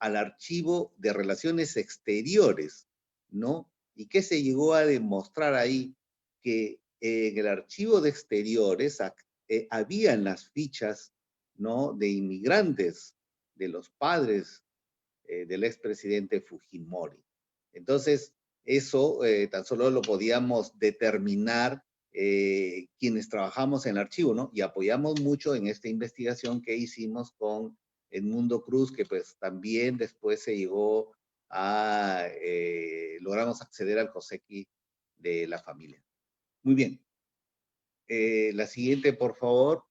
de Relaciones Exteriores, ¿no? ¿Y qué se llegó a demostrar ahí? Que en el archivo de exteriores habían las fichas, ¿no? De inmigrantes, de los padres del expresidente Fujimori. Entonces, eso tan solo lo podíamos determinar quienes trabajamos en el archivo, ¿no? Y apoyamos mucho en esta investigación que hicimos con Edmundo Cruz, que pues también después se llegó a, logramos acceder al COSECI de la familia. Muy bien. La siguiente, por favor.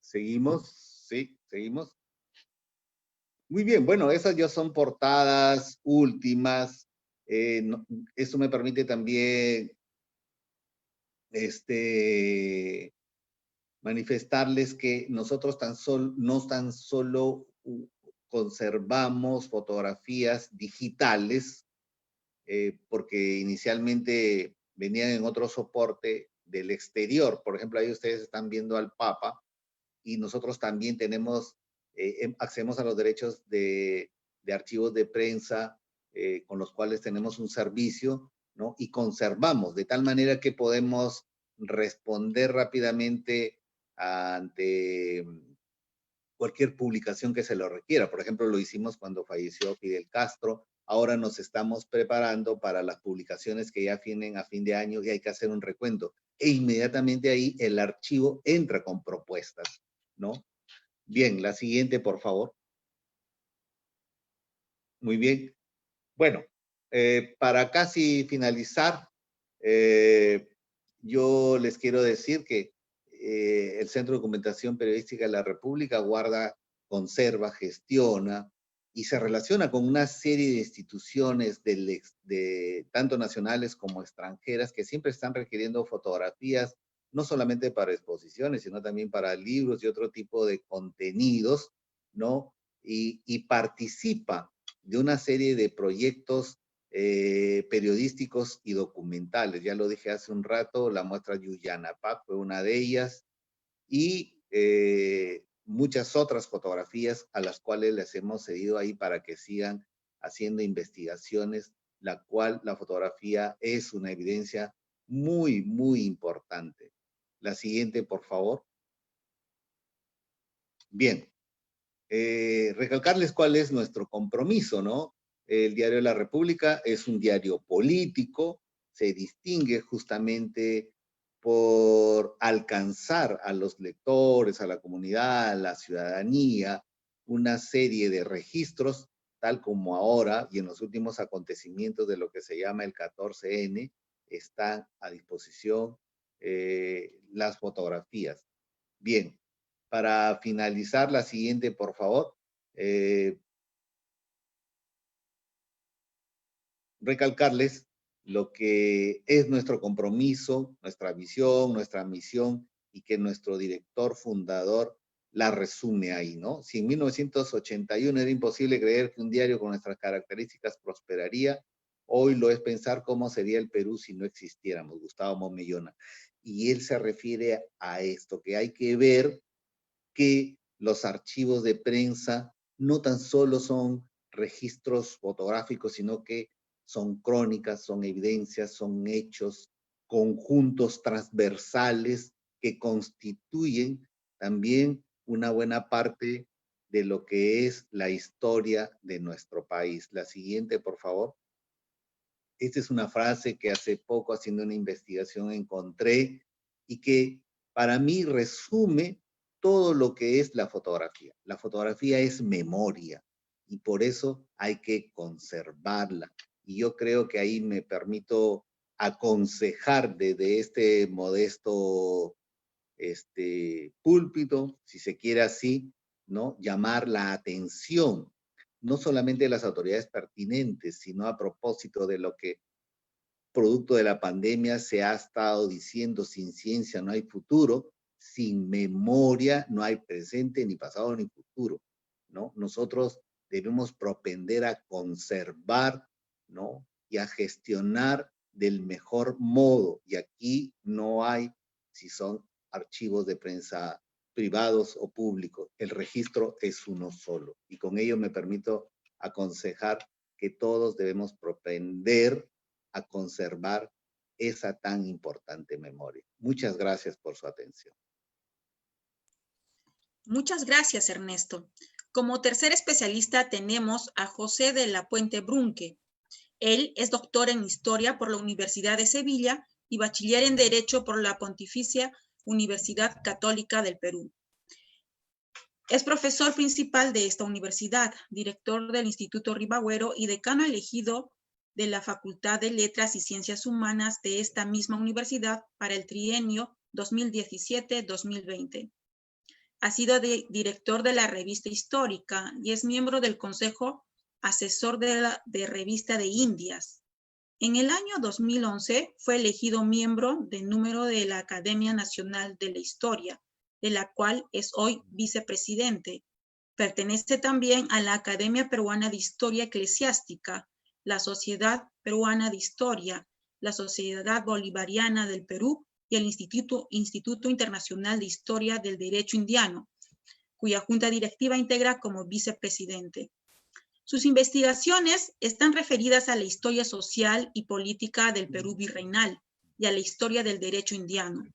Seguimos, sí, seguimos. Muy bien, bueno, esas ya son portadas últimas. Esto me permite también manifestarles que nosotros no tan solo conservamos fotografías digitales, porque inicialmente venían en otro soporte del exterior. Por ejemplo, ahí ustedes están viendo al Papa, y nosotros también accedemos a los derechos de archivos de prensa, con los cuales tenemos un servicio, ¿no? Y conservamos, de tal manera que podemos responder rápidamente ante cualquier publicación que se lo requiera. Por ejemplo, lo hicimos cuando falleció Fidel Castro. Ahora nos estamos preparando para las publicaciones que ya vienen a fin de año y hay que hacer un recuento. E inmediatamente ahí el archivo entra con propuestas, ¿no? Bien, la siguiente, por favor. Muy bien. Bueno, para casi finalizar, yo les quiero decir que el Centro de Documentación Periodística de la República guarda, conserva, gestiona y se relaciona con una serie de instituciones tanto nacionales como extranjeras que siempre están requiriendo fotografías, no solamente para exposiciones, sino también para libros y otro tipo de contenidos, ¿no? Y participa de una serie de proyectos periodísticos y documentales. Ya lo dije hace un rato, la muestra Yuyanapac fue una de ellas, y muchas otras fotografías a las cuales les hemos cedido ahí para que sigan haciendo investigaciones, la cual la fotografía es una evidencia muy, muy importante. La siguiente, por favor. Bien. Recalcarles cuál es nuestro compromiso, ¿no? El Diario de la República es un diario político, se distingue justamente por alcanzar a los lectores, a la comunidad, a la ciudadanía, una serie de registros, tal como ahora y en los últimos acontecimientos de lo que se llama el 14N, están a disposición las fotografías. Bien. Para finalizar, la siguiente, por favor. recalcarles lo que es nuestro compromiso, nuestra visión, nuestra misión, y que nuestro director fundador la resume ahí, ¿no? Si en 1981 era imposible creer que un diario con nuestras características prosperaría, hoy lo es pensar cómo sería el Perú si no existiéramos, Gustavo Momellona. Y él se refiere a esto, que hay que ver que los archivos de prensa no tan solo son registros fotográficos, sino que son crónicas, son evidencias, son hechos, conjuntos transversales que constituyen también una buena parte de lo que es la historia de nuestro país. La siguiente, por favor. Esta es una frase que hace poco, haciendo una investigación, encontré y que para mí resume todo lo que es la fotografía. La fotografía es memoria y por eso hay que conservarla. Y yo creo que ahí me permito aconsejar desde este modesto púlpito, si se quiere así, ¿no? Llamar la atención, no solamente de las autoridades pertinentes, sino a propósito de lo que producto de la pandemia se ha estado diciendo: sin ciencia no hay futuro, sin memoria no hay presente, ni pasado, ni futuro, ¿no? Nosotros debemos propender a conservar, ¿no? Y a gestionar del mejor modo. Y aquí no hay si son archivos de prensa privados o públicos. El registro es uno solo. Y con ello me permito aconsejar que todos debemos propender a conservar esa tan importante memoria. Muchas gracias por su atención. Muchas gracias, Ernesto. Como tercer especialista tenemos a José de la Puente Brunque. Él es doctor en Historia por la Universidad de Sevilla y bachiller en Derecho por la Pontificia Universidad Católica del Perú. Es profesor principal de esta universidad, director del Instituto Ribagüero y decano elegido de la Facultad de Letras y Ciencias Humanas de esta misma universidad para el trienio 2017-2020. Ha sido director de la Revista Histórica y es miembro del Consejo Asesor de Revista de Indias. En el año 2011 fue elegido miembro de número de la Academia Nacional de la Historia, de la cual es hoy vicepresidente. Pertenece también a la Academia Peruana de Historia Eclesiástica, la Sociedad Peruana de Historia, la Sociedad Bolivariana del Perú y el Instituto Internacional de Historia del Derecho Indiano, cuya junta directiva integra como vicepresidente. Sus investigaciones están referidas a la historia social y política del Perú virreinal y a la historia del derecho indiano.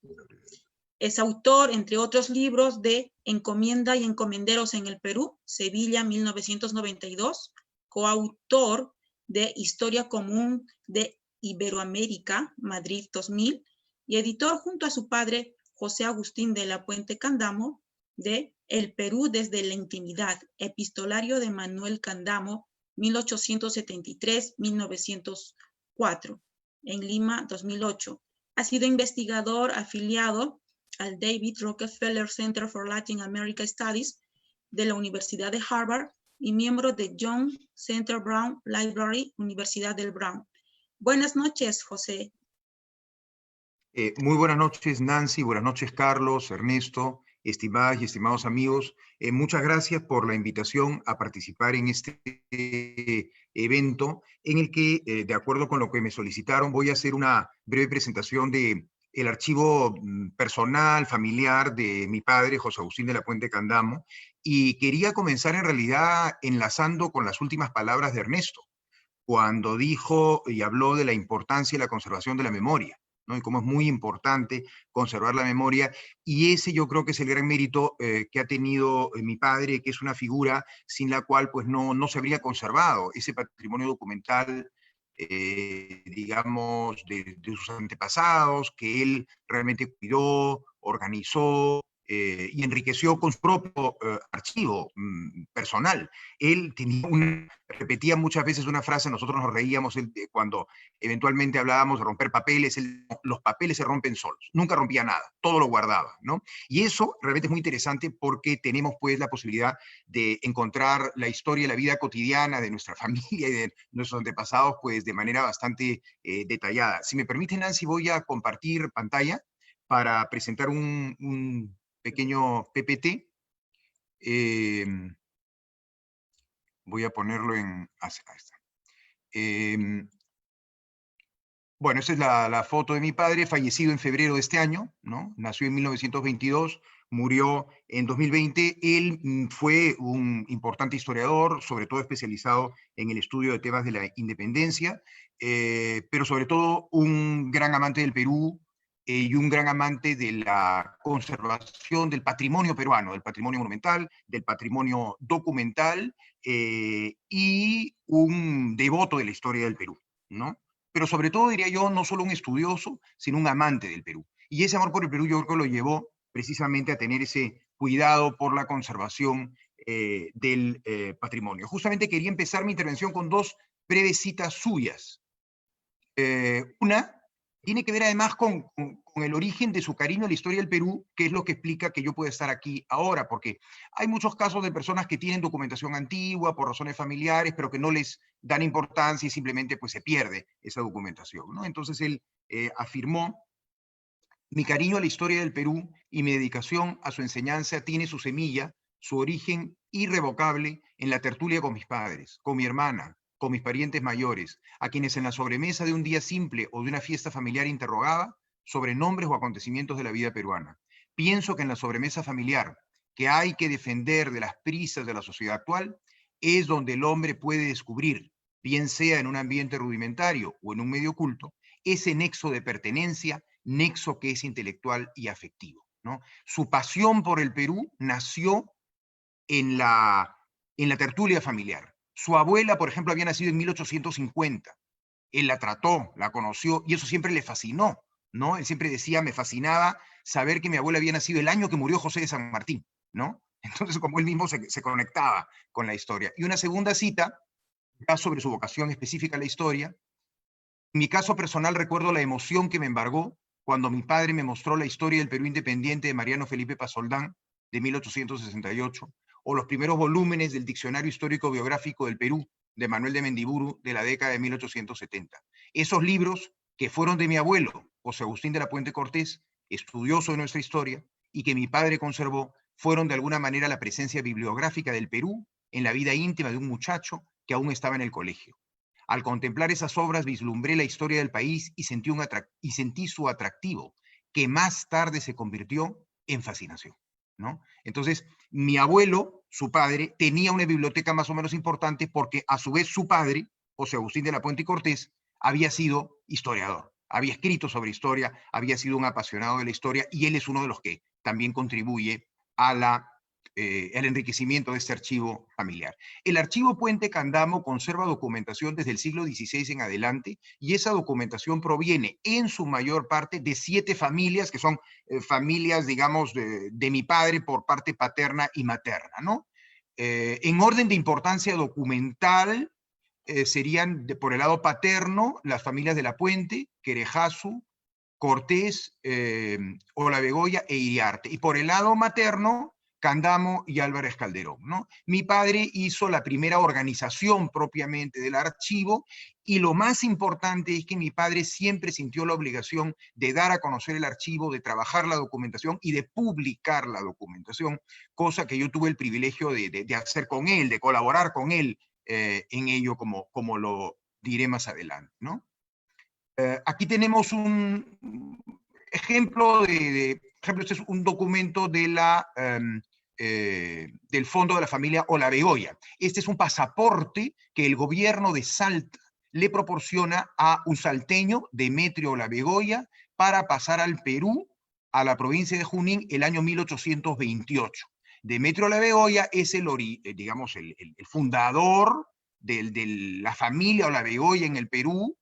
Es autor, entre otros libros, de Encomienda y Encomenderos en el Perú, Sevilla, 1992, coautor de Historia Común de Iberoamérica, Madrid, 2000, y editor junto a su padre, José Agustín de la Puente Candamo, de El Perú desde la intimidad, epistolario de Manuel Candamo, 1873-1904, en Lima, 2008. Ha sido investigador afiliado al David Rockefeller Center for Latin America Studies de la Universidad de Harvard y miembro de John Center Brown Library, Universidad del Brown. Buenas noches, José. Muy buenas noches, Nancy. Buenas noches, Carlos, Ernesto, estimadas y estimados amigos. Muchas gracias por la invitación a participar en este evento en el que, de acuerdo con lo que me solicitaron, voy a hacer una breve presentación de el archivo personal, familiar de mi padre, José Agustín de la Puente Candamo, y quería comenzar en realidad enlazando con las últimas palabras de Ernesto, cuando dijo y habló de la importancia y la conservación de la memoria, ¿no? Y cómo es muy importante conservar la memoria, y ese yo creo que es el gran mérito que ha tenido mi padre, que es una figura sin la cual pues no se habría conservado ese patrimonio documental, digamos, de sus antepasados, que él realmente cuidó, organizó, y enriqueció con su propio archivo personal. Él repetía muchas veces una frase, nosotros nos reíamos cuando eventualmente hablábamos de romper papeles, los papeles se rompen solos, nunca rompía nada, todo lo guardaba, ¿no? Y eso realmente es muy interesante porque tenemos pues la posibilidad de encontrar la historia y la vida cotidiana de nuestra familia y de nuestros antepasados pues de manera bastante detallada. Si me permite, Nancy, voy a compartir pantalla para presentar un pequeño PPT. Voy a ponerlo en... Ahí está. Bueno, esa es la foto de mi padre, fallecido en febrero de este año, ¿no? Nació en 1922, murió en 2020. Él fue un importante historiador, sobre todo especializado en el estudio de temas de la independencia, pero sobre todo un gran amante del Perú, y un gran amante de la conservación del patrimonio peruano, del patrimonio monumental, del patrimonio documental, y un devoto de la historia del Perú, ¿no? Pero sobre todo, diría yo, no solo un estudioso, sino un amante del Perú. Y ese amor por el Perú yo creo que lo llevó precisamente a tener ese cuidado por la conservación del patrimonio. Justamente quería empezar mi intervención con dos breves citas suyas. Una tiene que ver además con el origen de su cariño a la historia del Perú, que es lo que explica que yo pueda estar aquí ahora, porque hay muchos casos de personas que tienen documentación antigua por razones familiares, pero que no les dan importancia y simplemente pues se pierde esa documentación, ¿no? Entonces él afirmó: mi cariño a la historia del Perú y mi dedicación a su enseñanza tiene su semilla, su origen irrevocable en la tertulia con mis padres, con mi hermana, con mis parientes mayores, a quienes en la sobremesa de un día simple o de una fiesta familiar interrogaba sobre nombres o acontecimientos de la vida peruana. Pienso que en la sobremesa familiar, que hay que defender de las prisas de la sociedad actual, es donde el hombre puede descubrir, bien sea en un ambiente rudimentario o en un medio oculto, ese nexo de pertenencia, nexo que es intelectual y afectivo, ¿no? Su pasión por el Perú nació en la tertulia familiar. Su abuela, por ejemplo, había nacido en 1850. Él la trató, la conoció, y eso siempre le fascinó, ¿no? Él siempre decía, me fascinaba saber que mi abuela había nacido el año que murió José de San Martín, ¿no? Entonces, como él mismo se conectaba con la historia. Y una segunda cita, ya sobre su vocación específica a la historia. En mi caso personal recuerdo la emoción que me embargó cuando mi padre me mostró la historia del Perú independiente de Mariano Felipe Pasoldán, de 1868, o los primeros volúmenes del Diccionario Histórico Biográfico del Perú, de Manuel de Mendiburu, de la década de 1870. Esos libros, que fueron de mi abuelo, José Agustín de la Puente Cortés, estudioso de nuestra historia, y que mi padre conservó, fueron de alguna manera la presencia bibliográfica del Perú en la vida íntima de un muchacho que aún estaba en el colegio. Al contemplar esas obras vislumbré la historia del país y sentí su atractivo, que más tarde se convirtió en fascinación, ¿no? Entonces, mi abuelo, su padre, tenía una biblioteca más o menos importante porque a su vez su padre, José Agustín de la Puente y Cortés, había sido historiador, había escrito sobre historia, había sido un apasionado de la historia, y él es uno de los que también contribuye al enriquecimiento de este archivo familiar. El archivo Puente Candamo conserva documentación desde el siglo XVI en adelante, y esa documentación proviene en su mayor parte de 7 familias, que son familias, digamos, de mi padre por parte paterna y materna, ¿no? En orden de importancia documental, serían por el lado paterno las familias de La Puente, Querejazu, Cortés, Olabegoya e Iriarte. Y por el lado materno, Candamo y Álvarez Calderón, ¿no? Mi padre hizo la primera organización propiamente del archivo, y lo más importante es que mi padre siempre sintió la obligación de dar a conocer el archivo, de trabajar la documentación y de publicar la documentación, cosa que yo tuve el privilegio de hacer con él, de colaborar con él en ello, como lo diré más adelante, ¿no? Aquí tenemos un ejemplo este es un documento de del Fondo de la Familia Olabegoya. Este es un pasaporte que el gobierno de Salta le proporciona a un salteño, Demetrio Olabegoya, para pasar al Perú, a la provincia de Junín, el año 1828. Demetrio Olabegoya es digamos, el fundador de la familia Olabegoya en el Perú,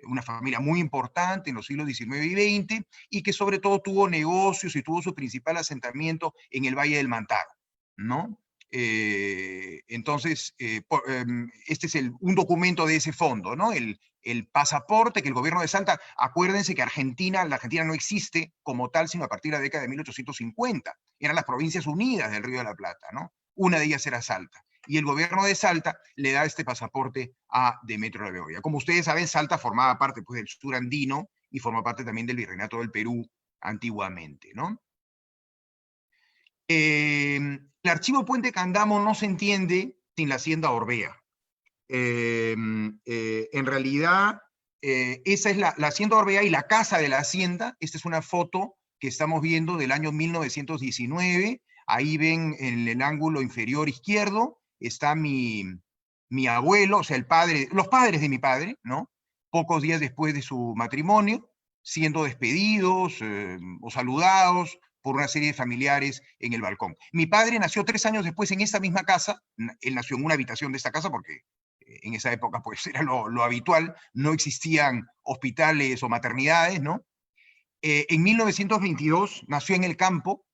una familia muy importante en los siglos XIX y XX, y que sobre todo tuvo negocios y tuvo su principal asentamiento en el Valle del Mantaro, ¿no? Entonces, este es un documento de ese fondo, ¿no? El pasaporte que el gobierno de Salta, acuérdense que la Argentina no existe como tal, sino a partir de la década de 1850. Eran las Provincias Unidas del Río de la Plata, ¿no? Una de ellas era Salta. Y el gobierno de Salta le da este pasaporte a Demetrio Rivadavia. Como ustedes saben, Salta formaba parte, pues, del sur andino y forma parte también del Virreinato del Perú antiguamente, ¿no? El archivo Puente Candamo no se entiende sin la hacienda Orbea. En realidad, esa es la hacienda Orbea y la casa de la hacienda. Esta es una foto que estamos viendo del año 1919. Ahí ven en el ángulo inferior izquierdo, está mi abuelo, o sea, los padres de mi padre, ¿no? Pocos días después de su matrimonio, siendo despedidos o saludados por una serie de familiares en el balcón. Mi padre nació 3 años después en esta misma casa. Él nació en una habitación de esta casa porque en esa época pues era lo habitual, no existían hospitales o maternidades, ¿no? En 1922 nació en el campo,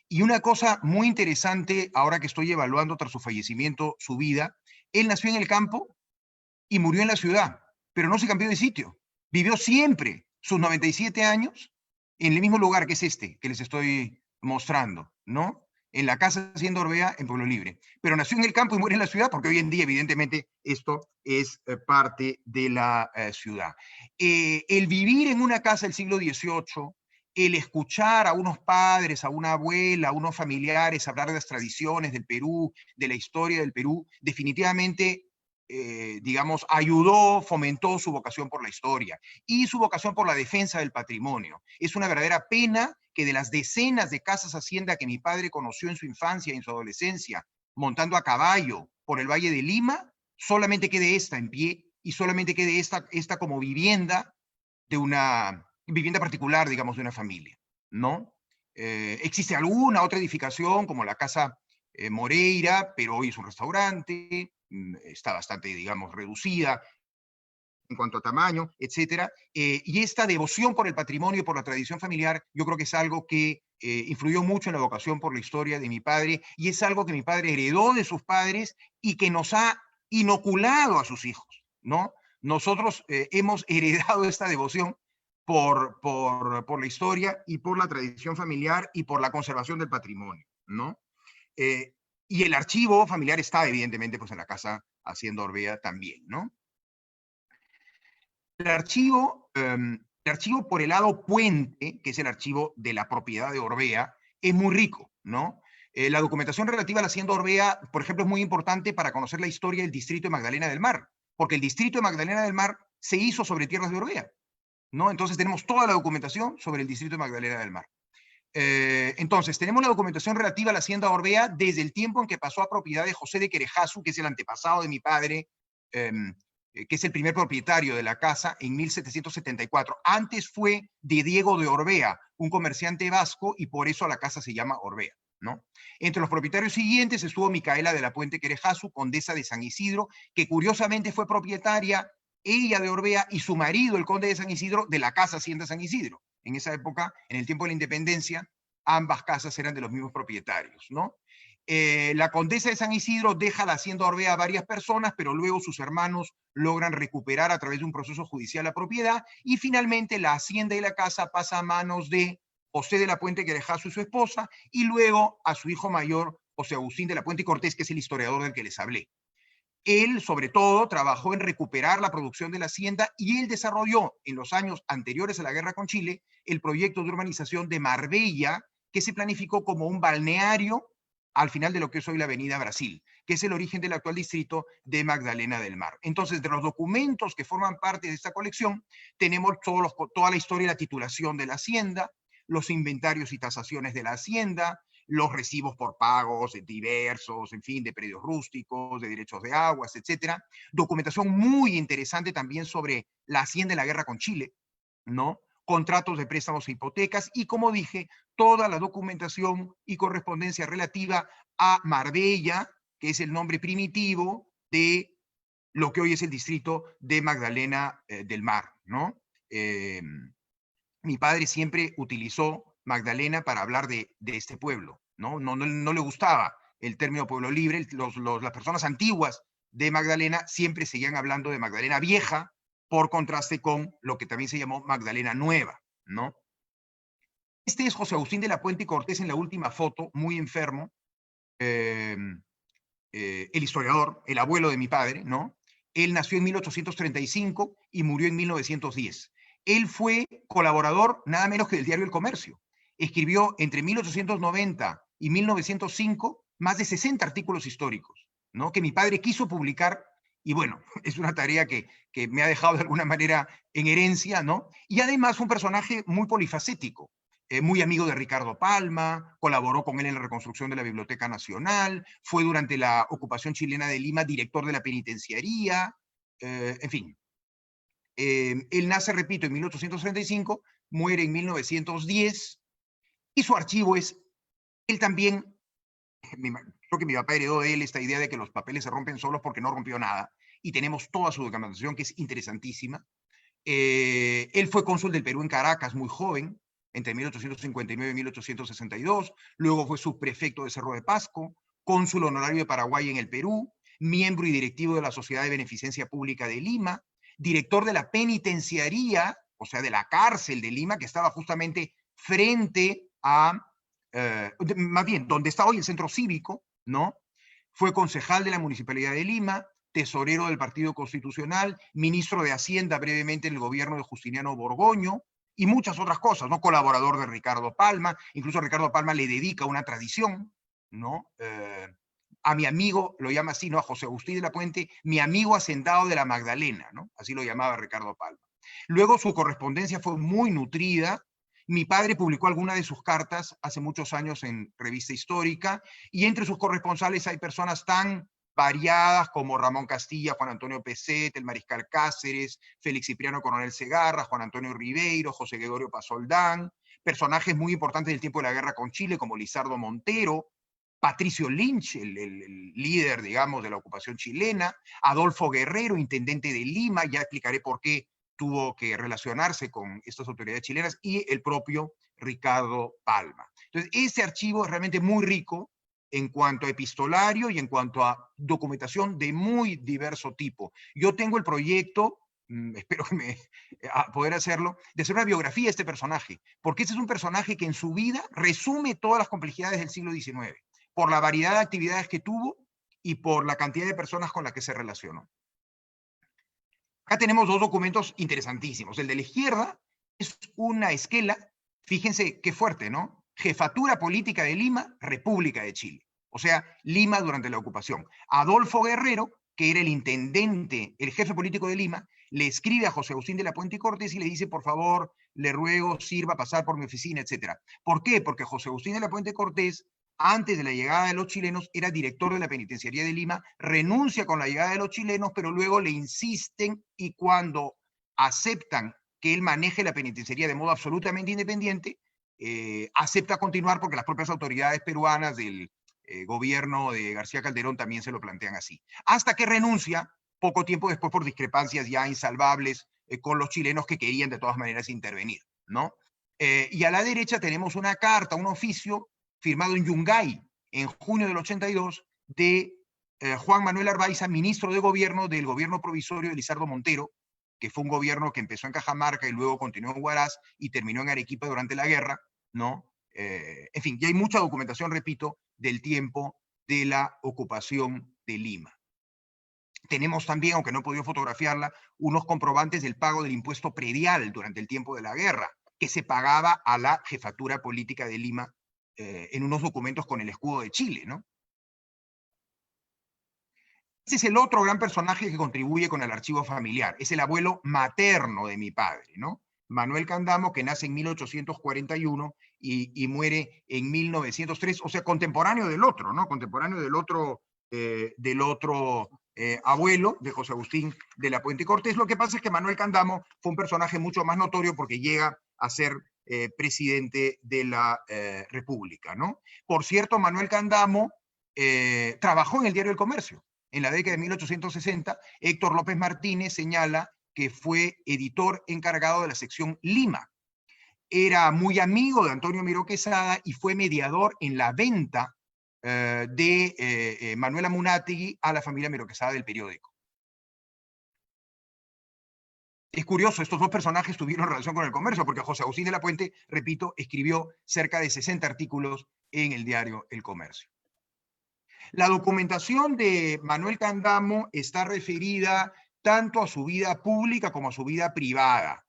y una cosa muy interesante, ahora que estoy evaluando tras su fallecimiento, su vida, él nació en el campo y murió en la ciudad, pero no se cambió de sitio. Vivió siempre sus 97 años en el mismo lugar que es este, que les estoy mostrando, ¿no? En la casa Hacienda Orbea, en Pueblo Libre. Pero nació en el campo y muere en la ciudad, porque hoy en día, evidentemente, esto es parte de la ciudad. El vivir en una casa del siglo XVIII, el escuchar a unos padres, a una abuela, a unos familiares hablar de las tradiciones del Perú, de la historia del Perú, definitivamente, digamos, ayudó, fomentó su vocación por la historia y su vocación por la defensa del patrimonio. Es una verdadera pena que de las decenas de casas hacienda que mi padre conoció en su infancia y en su adolescencia, montando a caballo por el Valle de Lima, solamente quede esta en pie y solamente quede esta como vivienda de una vivienda particular, digamos, de una familia, ¿no? Existe alguna otra edificación, como la Casa Moreira, pero hoy es un restaurante, está bastante, digamos, reducida en cuanto a tamaño, etcétera. Y esta devoción por el patrimonio y por la tradición familiar, yo creo que es algo que influyó mucho en la vocación por la historia de mi padre, y es algo que mi padre heredó de sus padres y que nos ha inoculado a sus hijos, ¿no? Nosotros hemos heredado esta devoción por la historia y por la tradición familiar y por la conservación del patrimonio, ¿no? Y el archivo familiar está, evidentemente, pues en la casa Hacienda Orbea también, ¿no? El archivo por el lado Puente, que es el archivo de la propiedad de Orbea, es muy rico, ¿no? La documentación relativa a la Hacienda Orbea, por ejemplo, es muy importante para conocer la historia del distrito de Magdalena del Mar, porque el distrito de Magdalena del Mar se hizo sobre tierras de Orbea, ¿no? Entonces tenemos toda la documentación sobre el distrito de Magdalena del Mar. Entonces, tenemos la documentación relativa a la Hacienda Orbea desde el tiempo en que pasó a propiedad de José de Querejasu, que es el antepasado de mi padre, que es el primer propietario de la casa, en 1774. Antes fue de Diego de Orbea, un comerciante vasco, y por eso la casa se llama Orbea, ¿no? Entre los propietarios siguientes estuvo Micaela de la Puente Querejasu, condesa de San Isidro, que curiosamente fue propietaria, ella de Orbea, y su marido, el conde de San Isidro, de la casa Hacienda San Isidro. En esa época, en el tiempo de la independencia, ambas casas eran de los mismos propietarios, ¿no? La condesa de San Isidro deja la Hacienda Orbea a varias personas, pero luego sus hermanos logran recuperar a través de un proceso judicial la propiedad, y finalmente la hacienda y la casa pasa a manos de José de la Puente Querejasu y su esposa, y luego a su hijo mayor, José Agustín de la Puente Cortés, que es el historiador del que les hablé. Él, sobre todo, trabajó en recuperar la producción de la hacienda, y él desarrolló en los años anteriores a la guerra con Chile el proyecto de urbanización de Marbella, que se planificó como un balneario al final de lo que es hoy la Avenida Brasil, que es el origen del actual distrito de Magdalena del Mar. Entonces, de los documentos que forman parte de esta colección, tenemos toda la historia y la titulación de la hacienda, los inventarios y tasaciones de la hacienda, los recibos por pagos diversos, en fin, de predios rústicos, de derechos de aguas, etcétera. Documentación muy interesante también sobre la hacienda en la guerra con Chile, ¿no? Contratos de préstamos e hipotecas, y, como dije, toda la documentación y correspondencia relativa a Marbella, que es el nombre primitivo de lo que hoy es el distrito de Magdalena del Mar, ¿no? Mi padre siempre utilizó Magdalena para hablar de este pueblo, ¿no? No le gustaba el término pueblo libre. Las personas antiguas de Magdalena siempre seguían hablando de Magdalena Vieja, por contraste con lo que también se llamó Magdalena Nueva, ¿no? Este es José Agustín de la Puente y Cortés en la última foto, muy enfermo. El historiador, el abuelo de mi padre, ¿no? Él nació en 1835 y murió en 1910. Él fue colaborador nada menos que del diario El Comercio. Escribió entre 1890 y 1905 más de 60 artículos históricos, ¿no? Que mi padre quiso publicar, y bueno, es una tarea que me ha dejado de alguna manera en herencia, ¿no? Y además fue un personaje muy polifacético. Muy amigo de Ricardo Palma, colaboró con él en la reconstrucción de la Biblioteca Nacional, fue durante la ocupación chilena de Lima director de la penitenciaría, en fin. Él nace, repito, en 1835, muere en 1910, y su archivo es, él también, creo que mi papá heredó de él esta idea de que los papeles se rompen solos porque no rompió nada, y tenemos toda su documentación que es interesantísima. Él fue cónsul del Perú en Caracas muy joven, entre 1859 y 1862, luego fue subprefecto de Cerro de Pasco, cónsul honorario de Paraguay en el Perú, miembro y directivo de la Sociedad de Beneficencia Pública de Lima, director de la penitenciaría, o sea, de la cárcel de Lima, que estaba justamente frente a, más bien, donde está hoy el centro cívico, ¿no? Fue concejal de la Municipalidad de Lima, tesorero del Partido Constitucional, ministro de Hacienda brevemente en el gobierno de Justiniano Borgoño, y muchas otras cosas, ¿no? Colaborador de Ricardo Palma, incluso Ricardo Palma le dedica una tradición, ¿no? A mi amigo, lo llama así, ¿no? A José Agustín de la Puente, mi amigo hacendado de la Magdalena, ¿no? Así lo llamaba Ricardo Palma. Luego su correspondencia fue muy nutrida. Mi padre publicó algunas de sus cartas hace muchos años en Revista Histórica, y entre sus corresponsales hay personas tan variadas como Ramón Castilla, Juan Antonio Peset, el Mariscal Cáceres, Félix Cipriano Coronel Segarra, Juan Antonio Ribeiro, José Gregorio Pasoldán, personajes muy importantes del tiempo de la guerra con Chile como Lizardo Montero, Patricio Lynch, el líder, digamos, de la ocupación chilena, Adolfo Guerrero, intendente de Lima, ya explicaré por qué tuvo que relacionarse con estas autoridades chilenas, y el propio Ricardo Palma. Entonces, ese archivo es realmente muy rico en cuanto a epistolario y en cuanto a documentación de muy diverso tipo. Yo tengo el proyecto, espero que poder hacerlo, de hacer una biografía de este personaje, porque este es un personaje que en su vida resume todas las complejidades del siglo XIX, por la variedad de actividades que tuvo y por la cantidad de personas con las que se relacionó. Acá tenemos dos documentos interesantísimos. El de la izquierda es una esquela, fíjense qué fuerte, ¿no? Jefatura Política de Lima, República de Chile. O sea, Lima durante la ocupación. Adolfo Guerrero, que era el intendente, el jefe político de Lima, le escribe a José Agustín de la Puente y Cortés y le dice, por favor, le ruego, sirva a pasar por mi oficina, etc. ¿Por qué? Porque José Agustín de la Puente y Cortés, antes de la llegada de los chilenos, era director de la penitenciaría de Lima, renuncia con la llegada de los chilenos, pero luego le insisten, y cuando aceptan que él maneje la penitenciaría de modo absolutamente independiente, acepta continuar, porque las propias autoridades peruanas del gobierno de García Calderón también se lo plantean así. Hasta que renuncia poco tiempo después por discrepancias ya insalvables con los chilenos que querían de todas maneras intervenir, ¿no? Y a la derecha tenemos una carta, un oficio firmado en Yungay en junio del 82 de Juan Manuel Arbaiza, ministro de gobierno del gobierno provisorio de Lizardo Montero, que fue un gobierno que empezó en Cajamarca y luego continuó en Huaraz y terminó en Arequipa durante la guerra, ¿no? En fin, ya hay mucha documentación, repito, del tiempo de la ocupación de Lima. Tenemos también, aunque no he podido fotografiarla, unos comprobantes del pago del impuesto predial durante el tiempo de la guerra, que se pagaba a la jefatura política de Lima en unos documentos con el escudo de Chile, ¿no? Ese es el otro gran personaje que contribuye con el archivo familiar. Es el abuelo materno de mi padre, ¿no? Manuel Candamo, que nace en 1841 y muere en 1903, o sea, contemporáneo del otro, ¿no? Contemporáneo del otro abuelo, de José Agustín de la Puente y Cortés. Lo que pasa es que Manuel Candamo fue un personaje mucho más notorio porque llega a ser presidente de la República, ¿no? Por cierto, Manuel Candamo trabajó en el diario El Comercio. En la década de 1860, Héctor López Martínez señala que fue editor encargado de la sección Lima. Era muy amigo de Antonio Miró Quesada y fue mediador en la venta de Manuela Munátegui a la familia Miró Quesada del periódico. Es curioso, estos dos personajes tuvieron relación con el comercio, porque José Agustín de la Puente, repito, escribió cerca de 60 artículos en el diario El Comercio. La documentación de Manuel Candamo está referida tanto a su vida pública como a su vida privada.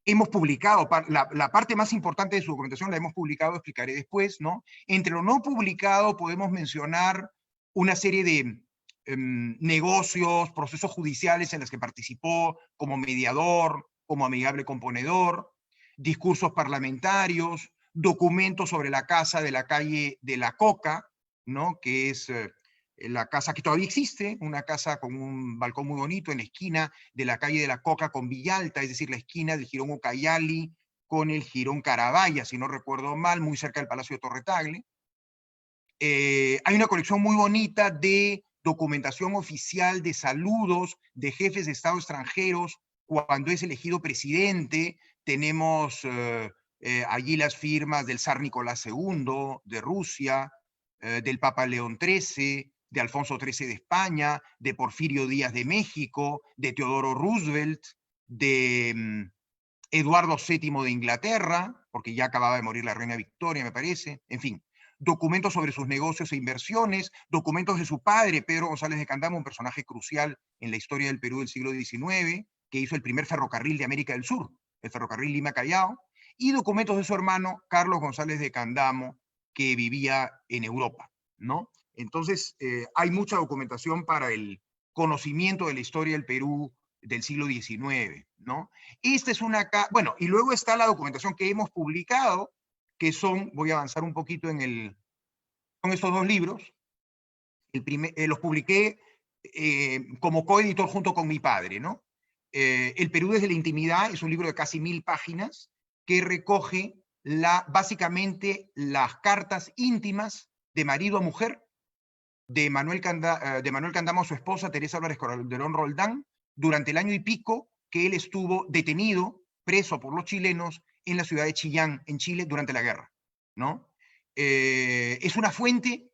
Hemos publicado, la parte más importante de su documentación la hemos publicado, explicaré después, ¿no? Entre lo no publicado podemos mencionar una serie de negocios, procesos judiciales en los que participó como mediador, como amigable componedor, discursos parlamentarios, documentos sobre la casa de la calle de la Coca, ¿no? Que es la casa que todavía existe, una casa con un balcón muy bonito en la esquina de la calle de la Coca con Villalta, es decir, la esquina del Jirón Ucayali con el Jirón Carabaya, si no recuerdo mal, muy cerca del Palacio de Torretagle. Hay una colección muy bonita de documentación oficial de saludos de jefes de Estado extranjeros cuando es elegido presidente. Tenemos allí las firmas del zar Nicolás II de Rusia, del Papa León XIII, de Alfonso XIII de España, de Porfirio Díaz de México, de Teodoro Roosevelt, de Eduardo VII de Inglaterra, porque ya acababa de morir la reina Victoria, me parece, en fin. Documentos sobre sus negocios e inversiones, documentos de su padre, Pedro González de Candamo, un personaje crucial en la historia del Perú del siglo XIX, que hizo el primer ferrocarril de América del Sur, el ferrocarril Lima-Callao, y documentos de su hermano, Carlos González de Candamo, que vivía en Europa, ¿no? Entonces, hay mucha documentación para el conocimiento de la historia del Perú del siglo XIX, ¿no? Esta es una... Bueno, y luego está la documentación que hemos publicado, que son, voy a avanzar un poquito con estos dos libros. Los publiqué como coeditor junto con mi padre, ¿no? El Perú desde la intimidad es un libro de casi 1000 páginas que recoge básicamente las cartas íntimas de marido a mujer de Manuel Candamo a su esposa Teresa Álvarez Calderón Roldán durante el año y pico que él estuvo detenido, preso por los chilenos en la ciudad de Chillán, en Chile, durante la guerra, ¿no? Es una fuente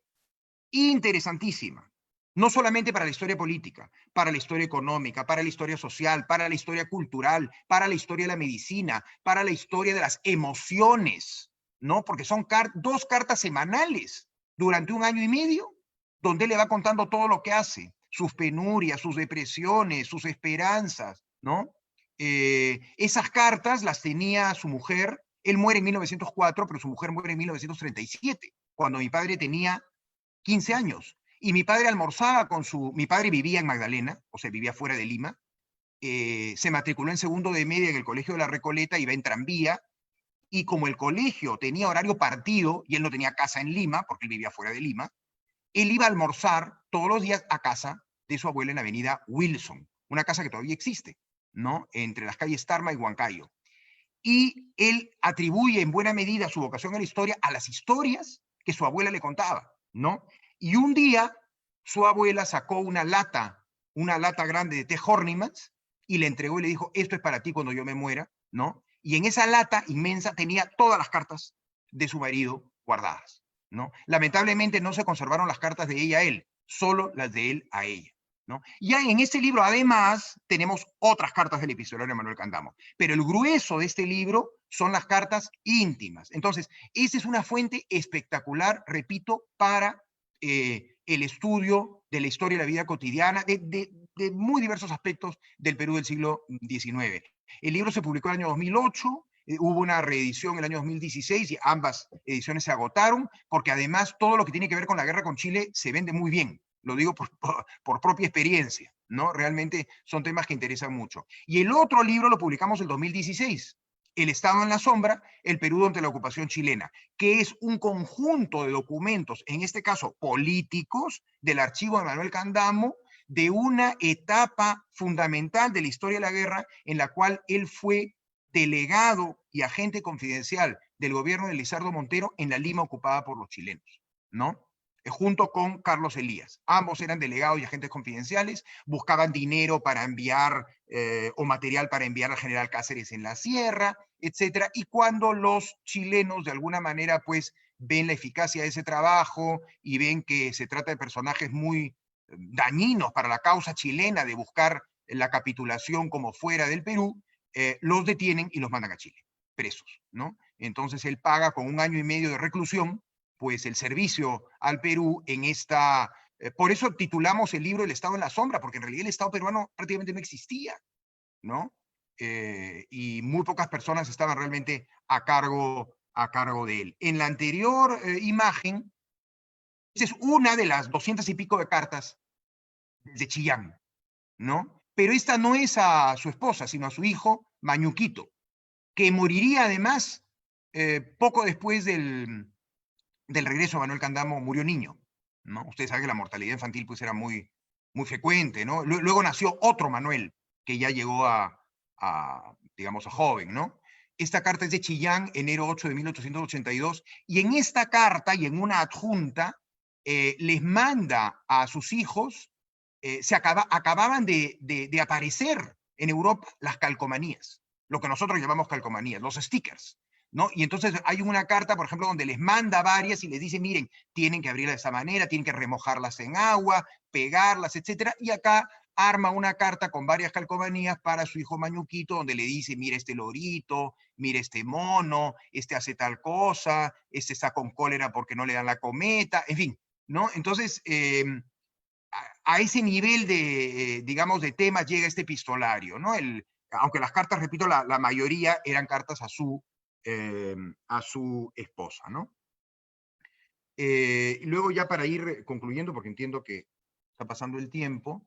interesantísima, no solamente para la historia política, para la historia económica, para la historia social, para la historia cultural, para la historia de la medicina, para la historia de las emociones, ¿no? Porque son dos cartas semanales durante un año y medio, donde él le va contando todo lo que hace, sus penurias, sus depresiones, sus esperanzas, ¿no? Esas cartas las tenía su mujer. Él muere en 1904, pero su mujer muere en 1937, cuando mi padre tenía 15 años. Y mi padre almorzaba con mi padre vivía en Magdalena, o sea, vivía fuera de Lima. Se matriculó en segundo de media en el Colegio de la Recoleta, iba en tranvía, y como el colegio tenía horario partido, y él no tenía casa en Lima, porque él vivía fuera de Lima, él iba a almorzar todos los días a casa de su abuela en la avenida Wilson, una casa que todavía existe, ¿no? Entre las calles Tarma y Huancayo. Y él atribuye en buena medida su vocación a la historia a las historias que su abuela le contaba, ¿no? Y un día su abuela sacó una lata grande de té Horniman's y le entregó y le dijo, esto es para ti cuando yo me muera, ¿no? Y en esa lata inmensa tenía todas las cartas de su marido guardadas, ¿no? Lamentablemente no se conservaron las cartas de ella a él, solo las de él a ella, ¿no? Ya en este libro, además, tenemos otras cartas del epistolario de Manuel Candamo, pero el grueso de este libro son las cartas íntimas. Entonces, esa es una fuente espectacular, repito, para el estudio de la historia y la vida cotidiana de muy diversos aspectos del Perú del siglo XIX. El libro se publicó en el año 2008, hubo una reedición en el año 2016 y ambas ediciones se agotaron, porque además todo lo que tiene que ver con la guerra con Chile se vende muy bien. Lo digo por propia experiencia, ¿no? Realmente son temas que interesan mucho. Y el otro libro lo publicamos en 2016, El Estado en la Sombra, el Perú durante la ocupación chilena, que es un conjunto de documentos, en este caso políticos, del archivo de Manuel Candamo, de una etapa fundamental de la historia de la guerra en la cual él fue delegado y agente confidencial del gobierno de Lizardo Montero en la Lima ocupada por los chilenos, ¿no? junto con Carlos Elías. Ambos eran delegados y agentes confidenciales, buscaban dinero para enviar o material para enviar al general Cáceres en la sierra, etcétera. Y cuando los chilenos de alguna manera pues ven la eficacia de ese trabajo y ven que se trata de personajes muy dañinos para la causa chilena de buscar la capitulación como fuera del Perú, los detienen y los mandan a Chile, presos, ¿no? Entonces él paga con 1 año y medio de reclusión pues el servicio al Perú en esta... por eso titulamos el libro El Estado en la Sombra, porque en realidad el Estado peruano prácticamente no existía, ¿no? Y muy pocas personas estaban realmente a cargo de él. En la anterior imagen, esa es una de las 200 y pico de cartas de Chillán, ¿no? Pero esta no es a su esposa, sino a su hijo, Mañuquito, que moriría además poco después del regreso de Manuel Candamo, murió niño, ¿no? Ustedes saben que la mortalidad infantil pues era muy frecuente, ¿no? Luego nació otro Manuel, que ya llegó digamos, a joven, ¿no? Esta carta es de Chillán, enero 8 de 1882, y en esta carta y en una adjunta les manda a sus hijos, acababan de aparecer en Europa las calcomanías, lo que nosotros llamamos calcomanías, los stickers, ¿no? Y entonces hay una carta, por ejemplo, donde les manda varias y les dice, miren, tienen que abrirlas de esa manera, tienen que remojarlas en agua, pegarlas, etcétera. Y acá arma una carta con varias calcomanías para su hijo Mañuquito, donde le dice, mira este lorito, mira este mono, este hace tal cosa, este está con cólera porque no le dan la cometa, en fin, ¿no? Entonces, a ese nivel de, digamos, de temas llega este epistolario, ¿no? Aunque las cartas, repito, la mayoría eran cartas a su esposa, ¿no? Y luego ya para ir concluyendo, porque entiendo que está pasando el tiempo,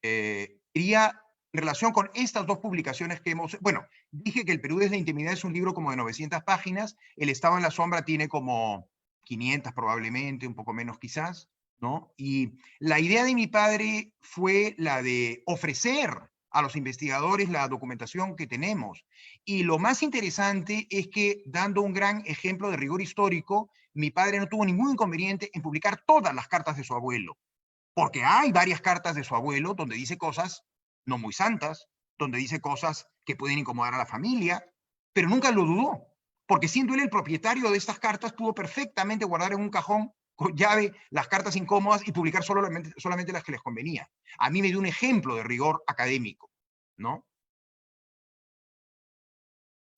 quería, en relación con estas dos publicaciones que hemos, bueno, dije que El Perú desde la Intimidad es un libro como de 900 páginas, El Estado en la Sombra tiene como 500 probablemente, un poco menos quizás, ¿no? Y la idea de mi padre fue la de ofrecer a los investigadores la documentación que tenemos. Y lo más interesante es que, dando un gran ejemplo de rigor histórico, mi padre no tuvo ningún inconveniente en publicar todas las cartas de su abuelo, porque hay varias cartas de su abuelo donde dice cosas no muy santas, donde dice cosas que pueden incomodar a la familia, pero nunca lo dudó, porque siendo él el propietario de estas cartas, pudo perfectamente guardar en un cajón con llave las cartas incómodas y publicar solamente las que les convenía. A mí me dio un ejemplo de rigor académico, ¿no?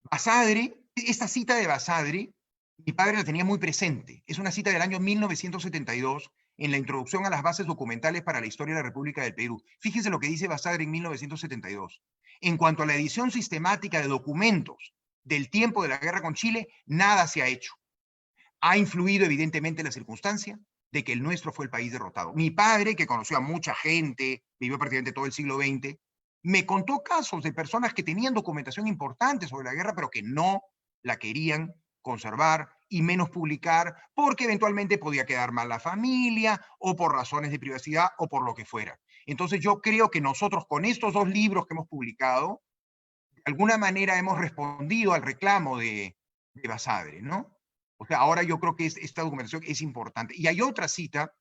Basadre, esta cita de Basadre, mi padre la tenía muy presente. Es una cita del año 1972, en la introducción a las bases documentales para la historia de la República del Perú. Fíjense lo que dice Basadre en 1972. En cuanto a la edición sistemática de documentos del tiempo de la guerra con Chile, nada se ha hecho. Ha influido evidentemente la circunstancia de que el nuestro fue el país derrotado. Mi padre, que conoció a mucha gente, vivió prácticamente todo el siglo XX, me contó casos de personas que tenían documentación importante sobre la guerra, pero que no la querían conservar y menos publicar, porque eventualmente podía quedar mal la familia, o por razones de privacidad, o por lo que fuera. Entonces yo creo que nosotros con estos dos libros que hemos publicado, de alguna manera hemos respondido al reclamo de Basadre, ¿no? O sea, ahora yo creo que esta documentación es importante. Y hay otra cita,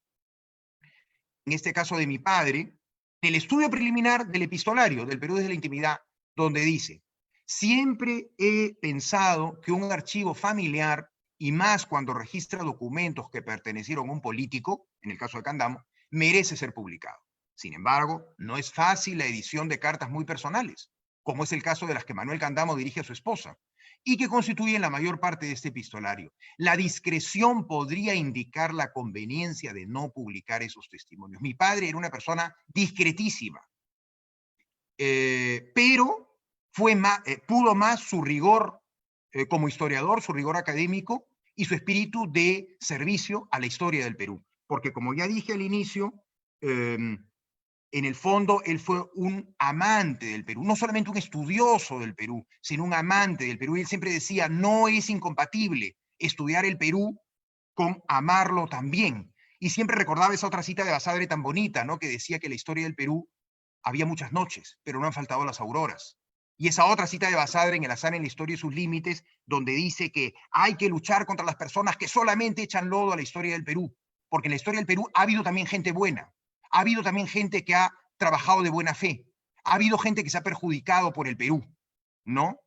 en este caso de mi padre, en el estudio preliminar del epistolario del Perú desde la Intimidad, donde dice, siempre he pensado que un archivo familiar, y más cuando registra documentos que pertenecieron a un político, en el caso de Candamo, merece ser publicado. Sin embargo, no es fácil la edición de cartas muy personales, como es el caso de las que Manuel Candamo dirige a su esposa, y que constituyen la mayor parte de este epistolario. La discreción podría indicar la conveniencia de no publicar esos testimonios. Mi padre era una persona discretísima, pero pudo más su rigor como historiador, su rigor académico y su espíritu de servicio a la historia del Perú. Porque como ya dije al inicio, en el fondo, él fue un amante del Perú, no solamente un estudioso del Perú, sino un amante del Perú. Y él siempre decía, no es incompatible estudiar el Perú con amarlo también. Y siempre recordaba esa otra cita de Basadre tan bonita, ¿no? Que decía que la historia del Perú había muchas noches, pero no han faltado las auroras. Y esa otra cita de Basadre en El azar en la historia y sus límites, donde dice que hay que luchar contra las personas que solamente echan lodo a la historia del Perú, porque en la historia del Perú ha habido también gente buena, ha habido también gente que ha trabajado de buena fe, ha habido gente que se ha perjudicado por el Perú, ¿no?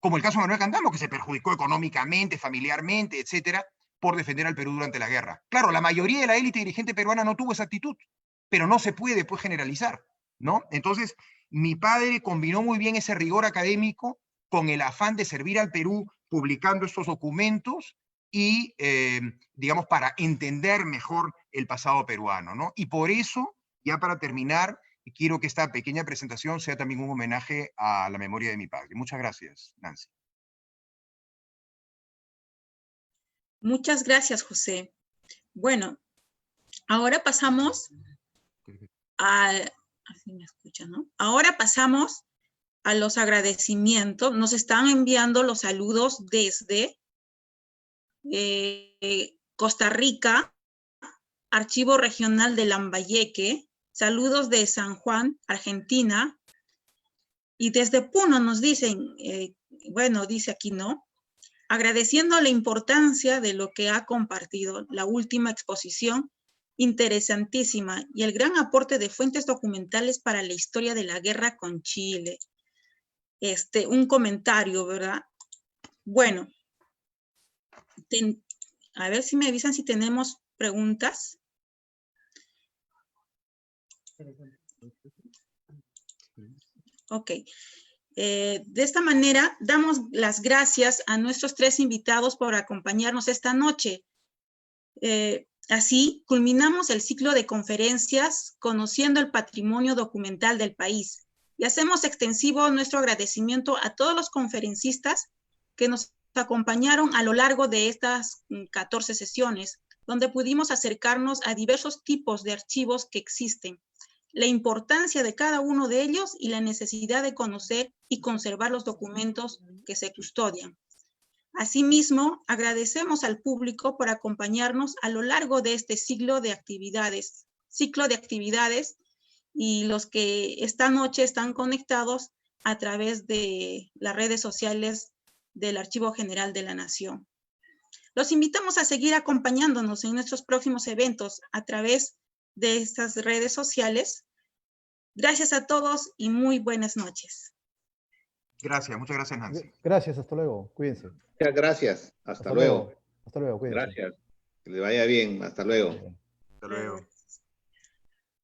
Como el caso de Manuel Candamo, que se perjudicó económicamente, familiarmente, etcétera, por defender al Perú durante la guerra. Claro, la mayoría de la élite dirigente peruana no tuvo esa actitud, pero no se puede, pues, generalizar, ¿no? Entonces, mi padre combinó muy bien ese rigor académico con el afán de servir al Perú publicando estos documentos y, digamos, para entender mejor el pasado peruano, ¿no? Y por eso, ya para terminar, quiero que esta pequeña presentación sea también un homenaje a la memoria de mi padre. Muchas gracias, Nancy. Muchas gracias, José. Bueno, ahora pasamos a... Así me escuchan, ¿no? Ahora pasamos a los agradecimientos. Nos están enviando los saludos desde Costa Rica, Archivo Regional de Lambayeque, saludos de San Juan, Argentina, y desde Puno nos dicen, bueno, dice aquí, ¿no? Agradeciendo la importancia de lo que ha compartido la última exposición, interesantísima, y el gran aporte de fuentes documentales para la historia de la guerra con Chile. Un comentario, ¿verdad? Bueno, a ver si me avisan si tenemos preguntas. Ok. De esta manera, damos las gracias a nuestros 3 invitados por acompañarnos esta noche. Así, culminamos el ciclo de conferencias Conociendo el Patrimonio Documental del País y hacemos extensivo nuestro agradecimiento a todos los conferencistas que nos acompañaron a lo largo de estas 14 sesiones, donde pudimos acercarnos a diversos tipos de archivos que existen, la importancia de cada uno de ellos y la necesidad de conocer y conservar los documentos que se custodian. Asimismo, agradecemos al público por acompañarnos a lo largo de este ciclo de actividades y los que esta noche están conectados a través de las redes sociales del Archivo General de la Nación. Los invitamos a seguir acompañándonos en nuestros próximos eventos a través de estas redes sociales. Gracias a todos y muy buenas noches. Gracias, muchas gracias, Nancy. Gracias, hasta luego. Cuídense. Muchas gracias. Hasta luego. Hasta luego, cuídense. Gracias. Que le vaya bien. Hasta luego. Hasta luego.